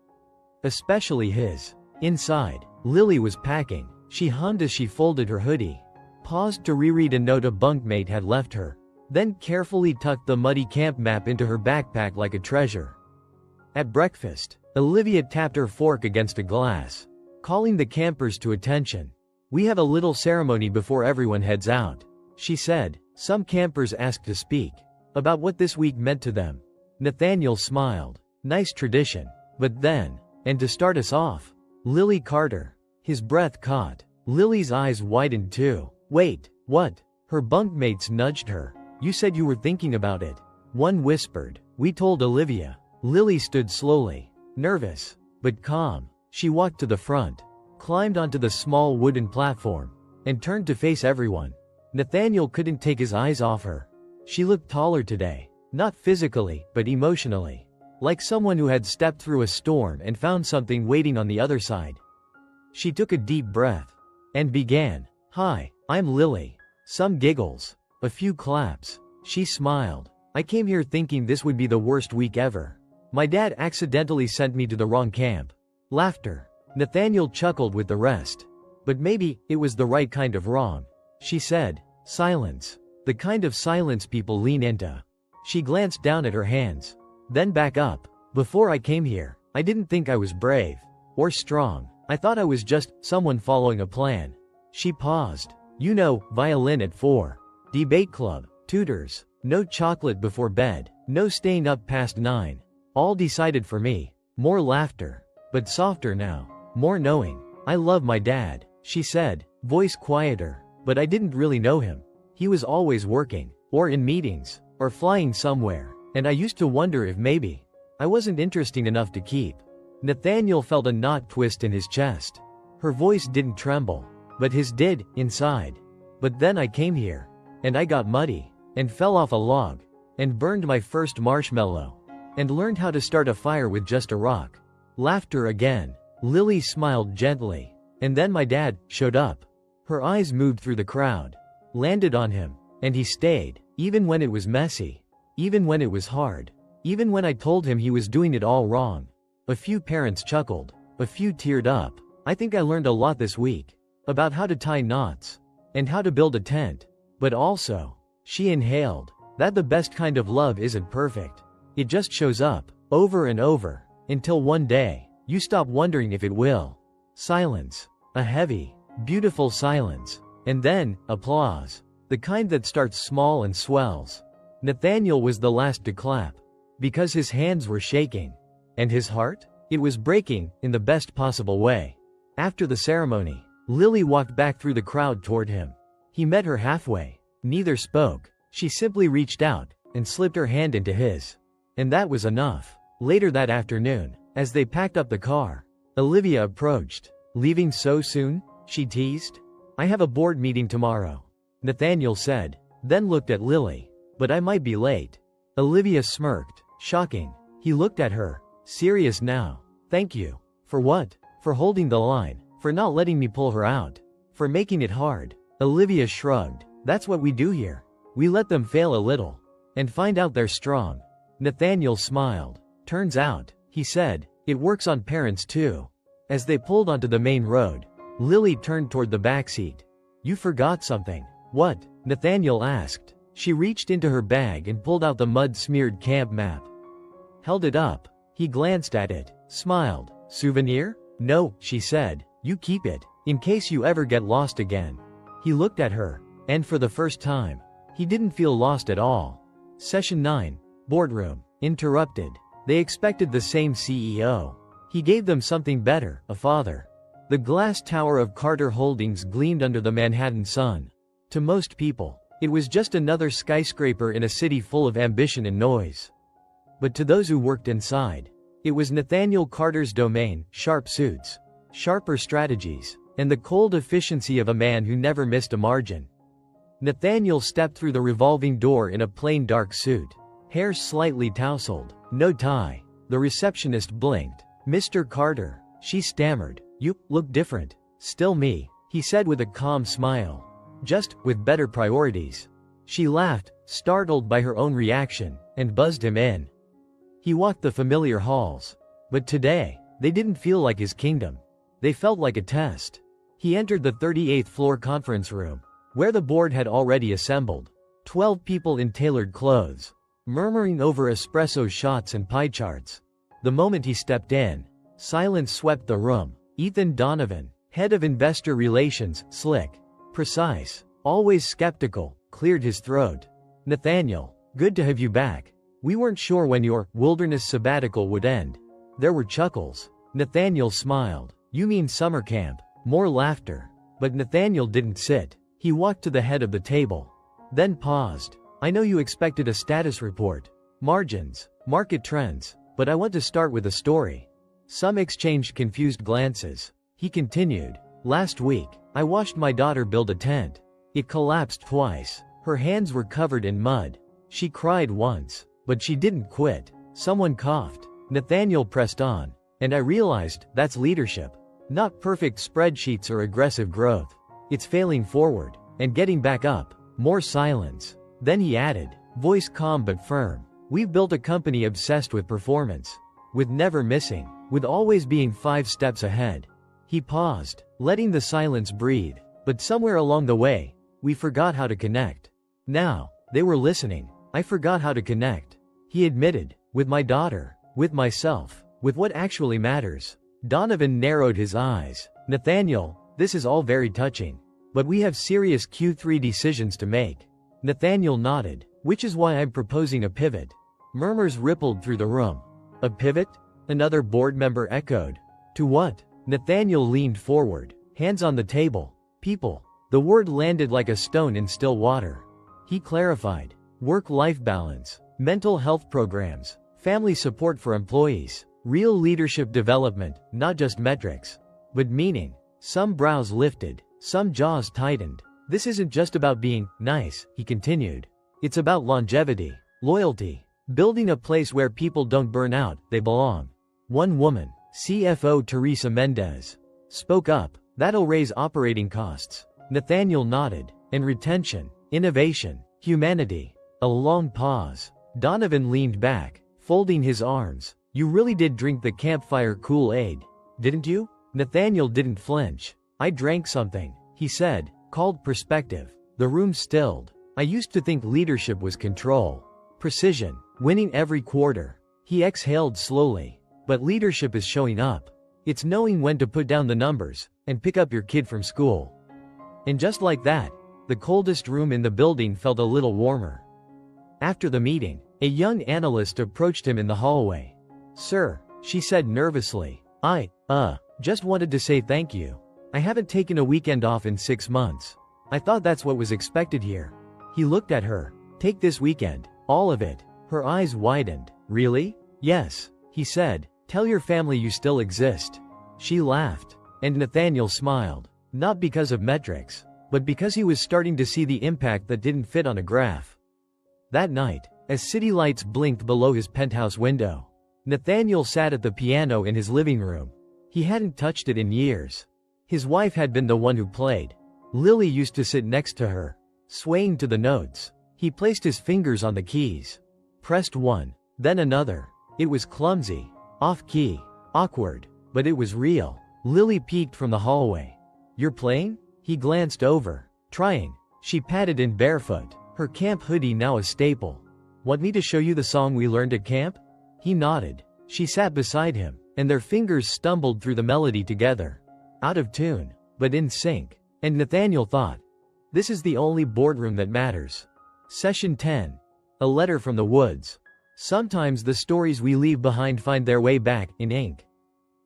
Especially his. Inside, Lily was packing. She hummed as she folded her hoodie, paused to reread a note a bunkmate had left her, then carefully tucked the muddy camp map into her backpack like a treasure. At breakfast, Olivia tapped her fork against a glass, calling the campers to attention. We have a little ceremony before everyone heads out, she said. Some campers asked to speak about what this week meant to them. Nathaniel smiled. Nice tradition. But then, and to start us off, Lily Carter. His breath caught. Lily's eyes widened too. Wait, what? Her bunkmates nudged her. You said you were thinking about it. One whispered. We told Olivia. Lily stood slowly, nervous, but calm. She walked to the front, climbed onto the small wooden platform, and turned to face everyone. Nathaniel couldn't take his eyes off her. She looked taller today, not physically, but emotionally. Like someone who had stepped through a storm and found something waiting on the other side. She took a deep breath and began. Hi, I'm Lily. Some giggles, a few claps. She smiled. I came here thinking this would be the worst week ever. My dad accidentally sent me to the wrong camp. Laughter. Nathaniel chuckled with the rest. But maybe it was the right kind of wrong, she said. Silence. The kind of silence people lean into. She glanced down at her hands, then back up. Before I came here, I didn't think I was brave or strong. I thought I was just someone following a plan. She paused. You know, violin at 4. Debate club, tutors, No chocolate before bed. No staying up past 9. All decided for me. More laughter. But softer now. More knowing. I love my dad, she said, voice quieter. But I didn't really know him. He was always working, or in meetings, or flying somewhere, and I used to wonder if maybe I wasn't interesting enough to keep. Nathaniel felt a knot twist in his chest. Her voice didn't tremble, but his did, inside. But then I came here, and I got muddy, and fell off a log, and burned my first marshmallow, and learned how to start a fire with just a rock. Laughter again. Lily smiled gently. And then my dad showed up. Her eyes moved through the crowd, landed on him, and he stayed, even when it was messy, even when it was hard, even when I told him he was doing it all wrong. A few parents chuckled, a few teared up. I think I learned a lot this week. About how to tie knots, and how to build a tent. But also, she inhaled, that the best kind of love isn't perfect. It just shows up, over and over, until one day, you stop wondering if it will. Silence. A heavy, beautiful silence. And then, applause. The kind that starts small and swells. Nathaniel was the last to clap. Because his hands were shaking. And his heart? It was breaking, in the best possible way. After the ceremony, Lily walked back through the crowd toward him. He met her halfway. Neither spoke. She simply reached out, and slipped her hand into his. And that was enough. Later that afternoon, as they packed up the car, Olivia approached. Leaving so soon? She teased. I have a board meeting tomorrow, Nathaniel said, then looked at Lily. But I might be late. Olivia smirked. Shocking. He looked at her. Serious now. Thank you. For what? For holding the line. For not letting me pull her out. For making it hard. Olivia shrugged. That's what we do here. We let them fail a little. And find out they're strong. Nathaniel smiled. Turns out, he said, it works on parents too. As they pulled onto the main road, Lily turned toward the back seat. You forgot something. What? Nathaniel asked. She reached into her bag and pulled out the mud-smeared camp map. Held it up. He glanced at it, smiled. Souvenir? No, she said. You keep it, in case you ever get lost again. He looked at her, and for the first time, he didn't feel lost at all. Session 9. Boardroom. Interrupted. They expected the same CEO. He gave them something better, a father. The glass tower of Carter Holdings gleamed under the Manhattan sun. To most people, it was just another skyscraper in a city full of ambition and noise. But to those who worked inside, it was Nathaniel Carter's domain, sharp suits, sharper strategies, and the cold efficiency of a man who never missed a margin. Nathaniel stepped through the revolving door in a plain dark suit, hair slightly tousled, no tie. The receptionist blinked. Mr. Carter, she stammered. You look different. Still me, he said with a calm smile. Just, with better priorities. She laughed, startled by her own reaction, and buzzed him in. He walked the familiar halls. But today, they didn't feel like his kingdom. They felt like a test. He entered the 38th floor conference room, where the board had already assembled. 12 people in tailored clothes, murmuring over espresso shots and pie charts. The moment he stepped in, silence swept the room. Ethan Donovan, head of investor relations, slick, precise, always skeptical, cleared his throat. Nathaniel, good to have you back. We weren't sure when your wilderness sabbatical would end. There were chuckles. Nathaniel smiled. You mean summer camp? More laughter. But Nathaniel didn't sit. He walked to the head of the table. Then paused. I know you expected a status report. Margins, market trends. But I want to start with a story. Some exchanged confused glances. He continued. Last week, I watched my daughter build a tent. It collapsed twice. Her hands were covered in mud. She cried once, but she didn't quit. Someone coughed. Nathaniel pressed on. And I realized, that's leadership. Not perfect spreadsheets or aggressive growth. It's failing forward, and getting back up. More silence. Then he added, voice calm but firm. We've built a company obsessed with performance. With never missing. With always being 5 steps ahead. He paused, letting the silence breathe. But somewhere along the way, we forgot how to connect. Now, they were listening. I forgot how to connect. He admitted, with my daughter, with myself, with what actually matters. Donovan narrowed his eyes. Nathaniel, this is all very touching. But we have serious Q3 decisions to make. Nathaniel nodded. Which is why I'm proposing a pivot. Murmurs rippled through the room. A pivot? Another board member echoed. To what? Nathaniel leaned forward, hands on the table. People. The word landed like a stone in still water. He clarified. Work-life balance, mental health programs, family support for employees, real leadership development, not just metrics, but meaning. Some brows lifted, some jaws tightened. This isn't just about being nice, he continued. It's about longevity, loyalty, building a place where people don't burn out, they belong. One woman, CFO Teresa Mendez, spoke up. That'll raise operating costs. Nathaniel nodded. And retention, innovation, humanity. A long pause. Donovan leaned back, folding his arms. You really did drink the campfire Kool-Aid, didn't you? Nathaniel didn't flinch. I drank something, he said, called perspective. The room stilled. I used to think leadership was control, precision, winning every quarter. He exhaled slowly. But leadership is showing up. It's knowing when to put down the numbers and pick up your kid from school. And just like that, the coldest room in the building felt a little warmer. After the meeting, a young analyst approached him in the hallway. Sir, she said nervously, I just wanted to say thank you. I haven't taken a weekend off in 6 months. I thought that's what was expected here. He looked at her. Take this weekend, all of it. Her eyes widened. Really? Yes, he said. Tell your family you still exist. She laughed. And Nathaniel smiled. Not because of metrics, but because he was starting to see the impact that didn't fit on a graph. That night, as city lights blinked below his penthouse window, Nathaniel sat at the piano in his living room. He hadn't touched it in years. His wife had been the one who played. Lily used to sit next to her, swaying to the notes. He placed his fingers on the keys. Pressed one, then another. It was clumsy, off-key, awkward, but it was real. Lily peeked from the hallway. You're playing? He glanced over. Trying. She patted in barefoot, her camp hoodie now a staple. Want me to show you the song we learned at camp? He nodded. She sat beside him, and their fingers stumbled through the melody together. Out of tune, but in sync. And Nathaniel thought, this is the only boardroom that matters. Session 10. A letter from the woods. Sometimes the stories we leave behind find their way back in ink.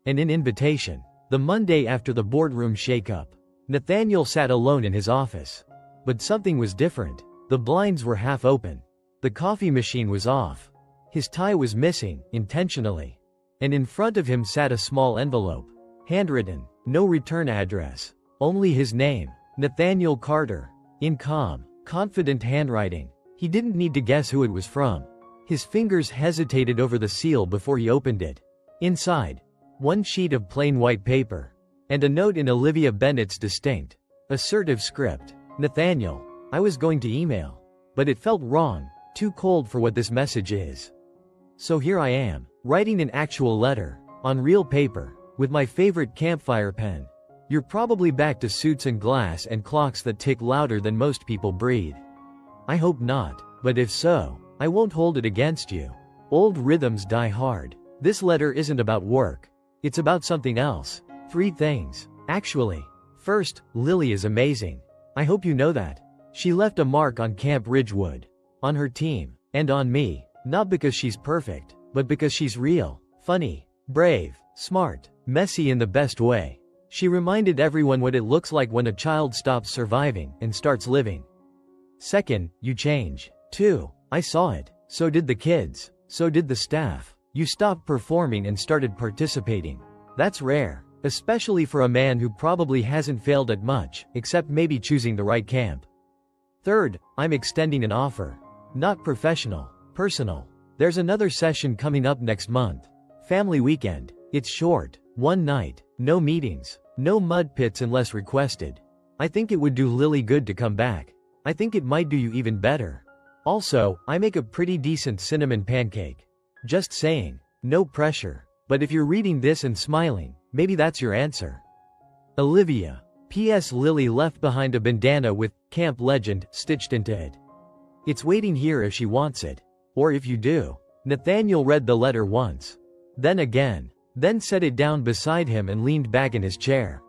And in invitation. The Monday after the boardroom shakeup, Nathaniel sat alone in his office. But something was different. The blinds were half open. The coffee machine was off. His tie was missing, intentionally. And in front of him sat a small envelope. Handwritten, no return address. Only his name, Nathaniel Carter. In calm, confident handwriting. He didn't need to guess who it was from. His fingers hesitated over the seal before he opened it. Inside, one sheet of plain white paper. And a note in Olivia Bennett's distinct, assertive script. Nathaniel, I was going to email. But it felt wrong, too cold for what this message is. So here I am, writing an actual letter, on real paper, with my favorite campfire pen. You're probably back to suits and glass and clocks that tick louder than most people breathe. I hope not, but if so, I won't hold it against you. Old rhythms die hard. This letter isn't about work. It's about something else. 3 things, actually. First, Lily is amazing. I hope you know that. She left a mark on Camp Ridgewood. On her team. And on me. Not because she's perfect, but because she's real, funny, brave, smart, messy in the best way. She reminded everyone what it looks like when a child stops surviving and starts living. Second, you change. 2. I saw it. So did the kids. So did the staff. You stopped performing and started participating. That's rare, especially for a man who probably hasn't failed at much, except maybe choosing the right camp. Third, I'm extending an offer. Not professional, personal. There's another session coming up next month. Family weekend. It's short, 1 night, no meetings, no mud pits unless requested. I think it would do Lily good to come back. I think it might do you even better. Also, I make a pretty decent cinnamon pancake. Just saying, no pressure. But if you're reading this and smiling, maybe that's your answer. Olivia. P.S. Lily left behind a bandana with Camp Legend stitched into it. It's waiting here if she wants it. Or if you do. Nathaniel read the letter once. Then again. Then set it down beside him and leaned back in his chair.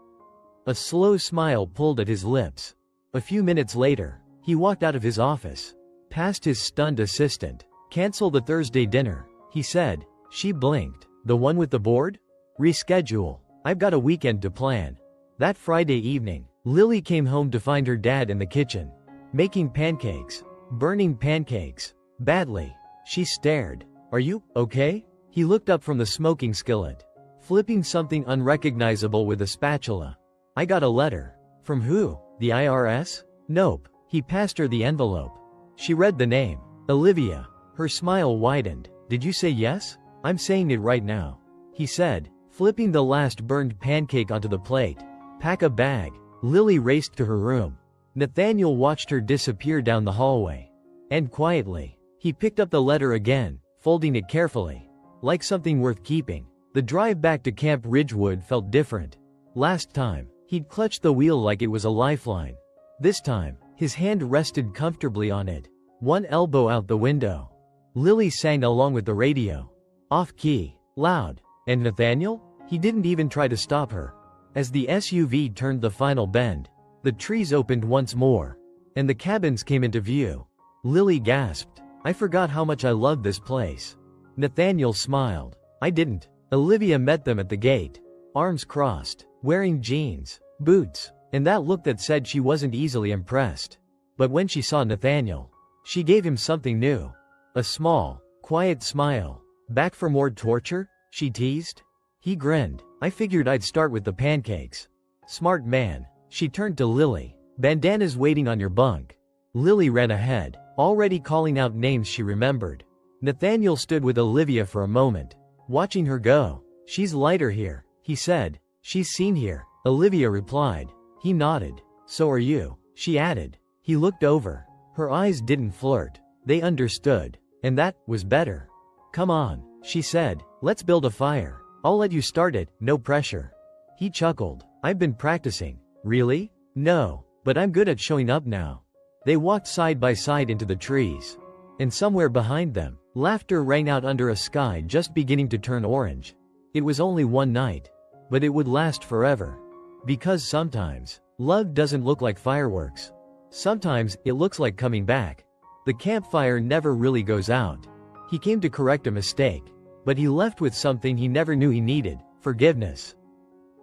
A slow smile pulled at his lips. A few minutes later, he walked out of his office. past his stunned assistant. Cancel the Thursday dinner, he said. She blinked. The one with the board? Reschedule. I've got a weekend to plan. That Friday evening, Lily came home to find her dad in the kitchen, making pancakes. Burning pancakes. Badly. She stared. Are you okay? He looked up from the smoking skillet, flipping something unrecognizable with a spatula. I got a letter. From who? The IRS? Nope. He passed her the envelope. She read the name. Olivia. Her smile widened. Did you say yes? I'm saying it right now, he said, flipping the last burned pancake onto the plate. Pack a bag. Lily raced to her room. Nathaniel watched her disappear down the hallway. And quietly, he picked up the letter again, folding it carefully, like something worth keeping. The drive back to Camp Ridgewood felt different. Last time, he'd clutched the wheel like it was a lifeline. This time, his hand rested comfortably on it, one elbow out the window. Lily sang along with the radio. Off-key, loud. And Nathaniel? He didn't even try to stop her. As the SUV turned the final bend, the trees opened once more, and the cabins came into view. Lily gasped. I forgot how much I loved this place. Nathaniel smiled. I didn't. Olivia met them at the gate, arms crossed, wearing jeans, boots, and that look that said she wasn't easily impressed. But when she saw Nathaniel, she gave him something new. A small, quiet smile. Back for more torture? She teased. He grinned. I figured I'd start with the pancakes. Smart man. She turned to Lily. Bandana's waiting on your bunk. Lily ran ahead, already calling out names she remembered. Nathaniel stood with Olivia for a moment, watching her go. She's lighter here, he said. She's seen here, Olivia replied. He nodded. So are you, she added. He looked over. Her eyes didn't flirt. They understood. And that was better. Come on, she said. Let's build a fire. I'll let you start it, no pressure. He chuckled. I've been practicing. Really? No, but I'm good at showing up now. They walked side by side into the trees. And somewhere behind them, laughter rang out under a sky just beginning to turn orange. It was only one night, but it would last forever. Because sometimes, love doesn't look like fireworks. Sometimes, it looks like coming back. The campfire never really goes out. He came to correct a mistake, but he left with something he never knew he needed: forgiveness,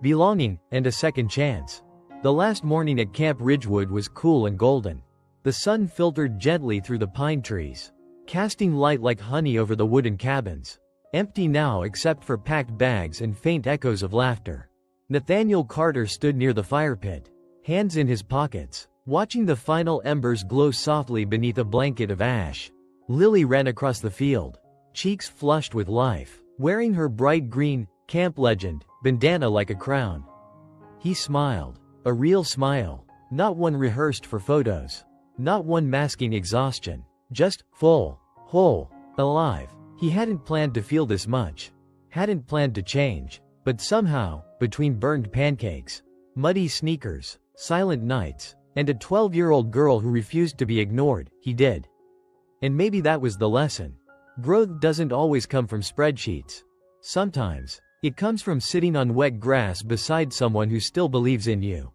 belonging, and a second chance. The last morning at Camp Ridgewood was cool and golden. The sun filtered gently through the pine trees, casting light like honey over the wooden cabins, empty now except for packed bags and faint echoes of laughter. Nathaniel Carter stood near the fire pit, hands in his pockets, watching the final embers glow softly beneath a blanket of ash. Lily ran across the field, cheeks flushed with life, wearing her bright green, camp legend, bandana like a crown. He smiled. A real smile. Not one rehearsed for photos. Not one masking exhaustion. Just full, whole, alive. He hadn't planned to feel this much. Hadn't planned to change. But somehow, between burned pancakes, muddy sneakers, silent nights, and a 12-year-old girl who refused to be ignored, he did. And maybe that was the lesson. Growth doesn't always come from spreadsheets. Sometimes, it comes from sitting on wet grass beside someone who still believes in you,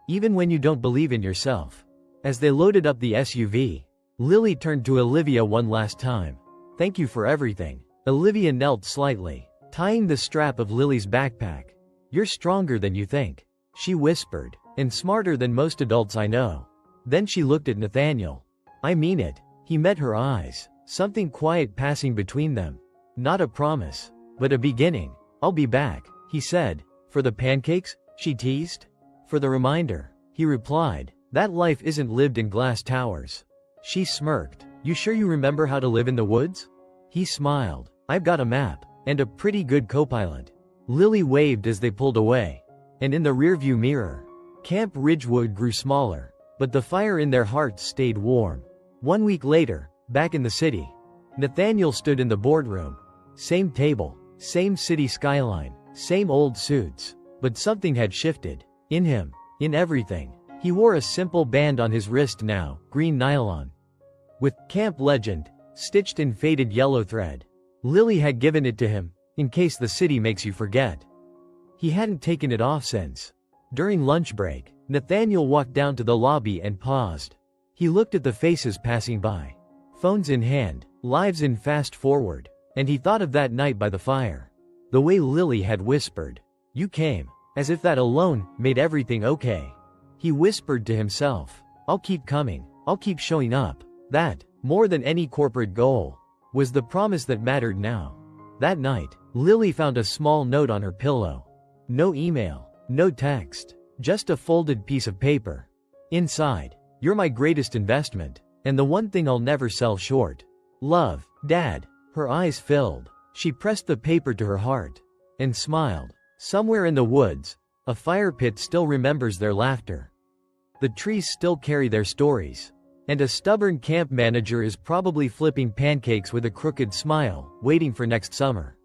even when you don't believe in yourself. As they loaded up the SUV, Lily turned to Olivia one last time. Thank you for everything. Olivia knelt slightly, tying the strap of Lily's backpack. You're stronger than you think, she whispered, and smarter than most adults I know. Then she looked at Nathaniel. I mean it. He met her eyes, something quiet passing between them. Not a promise, but a beginning. I'll be back, he said. For the pancakes? She teased. For the reminder, he replied. That life isn't lived in glass towers. She smirked. You sure you remember how to live in the woods? He smiled. I've got a map, and a pretty good co-pilot. Lily waved as they pulled away. And in the rearview mirror, Camp Ridgewood grew smaller, but the fire in their hearts stayed warm. 1 week later, back in the city, Nathaniel stood in the boardroom. Same table, same city skyline, same old suits. But something had shifted. In him. In everything. He wore a simple band on his wrist now, green nylon, with Camp Legend stitched in faded yellow thread. Lily had given it to him, in case the city makes you forget. He hadn't taken it off since. During lunch break, Nathaniel walked down to the lobby and paused. He looked at the faces passing by. Phones in hand, lives in fast forward. And he thought of that night by the fire. The way Lily had whispered, "You came," as if that alone made everything okay. He whispered to himself, "I'll keep coming, I'll keep showing up." That, more than any corporate goal, was the promise that mattered now. That night, Lily found a small note on her pillow. No email, no text, just a folded piece of paper. Inside, "You're my greatest investment, and the one thing I'll never sell short. Love, Dad." Her eyes filled. She pressed the paper to her heart and smiled. Somewhere in the woods, a fire pit still remembers their laughter. The trees still carry their stories. And a stubborn camp manager is probably flipping pancakes with a crooked smile, waiting for next summer.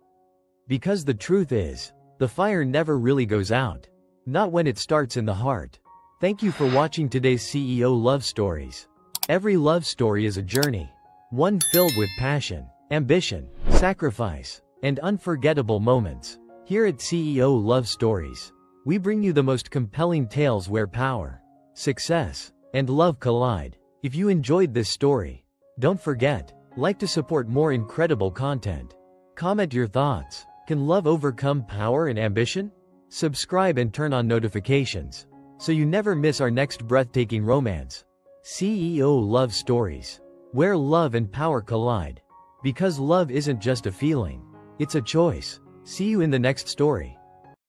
Because the truth is, the fire never really goes out. Not when it starts in the heart. Thank you for watching today's CEO Love Stories. Every love story is a journey. One filled with passion, ambition, sacrifice, and unforgettable moments. Here at CEO Love Stories, we bring you the most compelling tales where power, success, and love collide. If you enjoyed this story, don't forget, like to support more incredible content. Comment your thoughts. Can love overcome power and ambition? Subscribe and turn on notifications, so you never miss our next breathtaking romance. CEO Love Stories, where love and power collide. Because love isn't just a feeling, it's a choice. See you in the next story.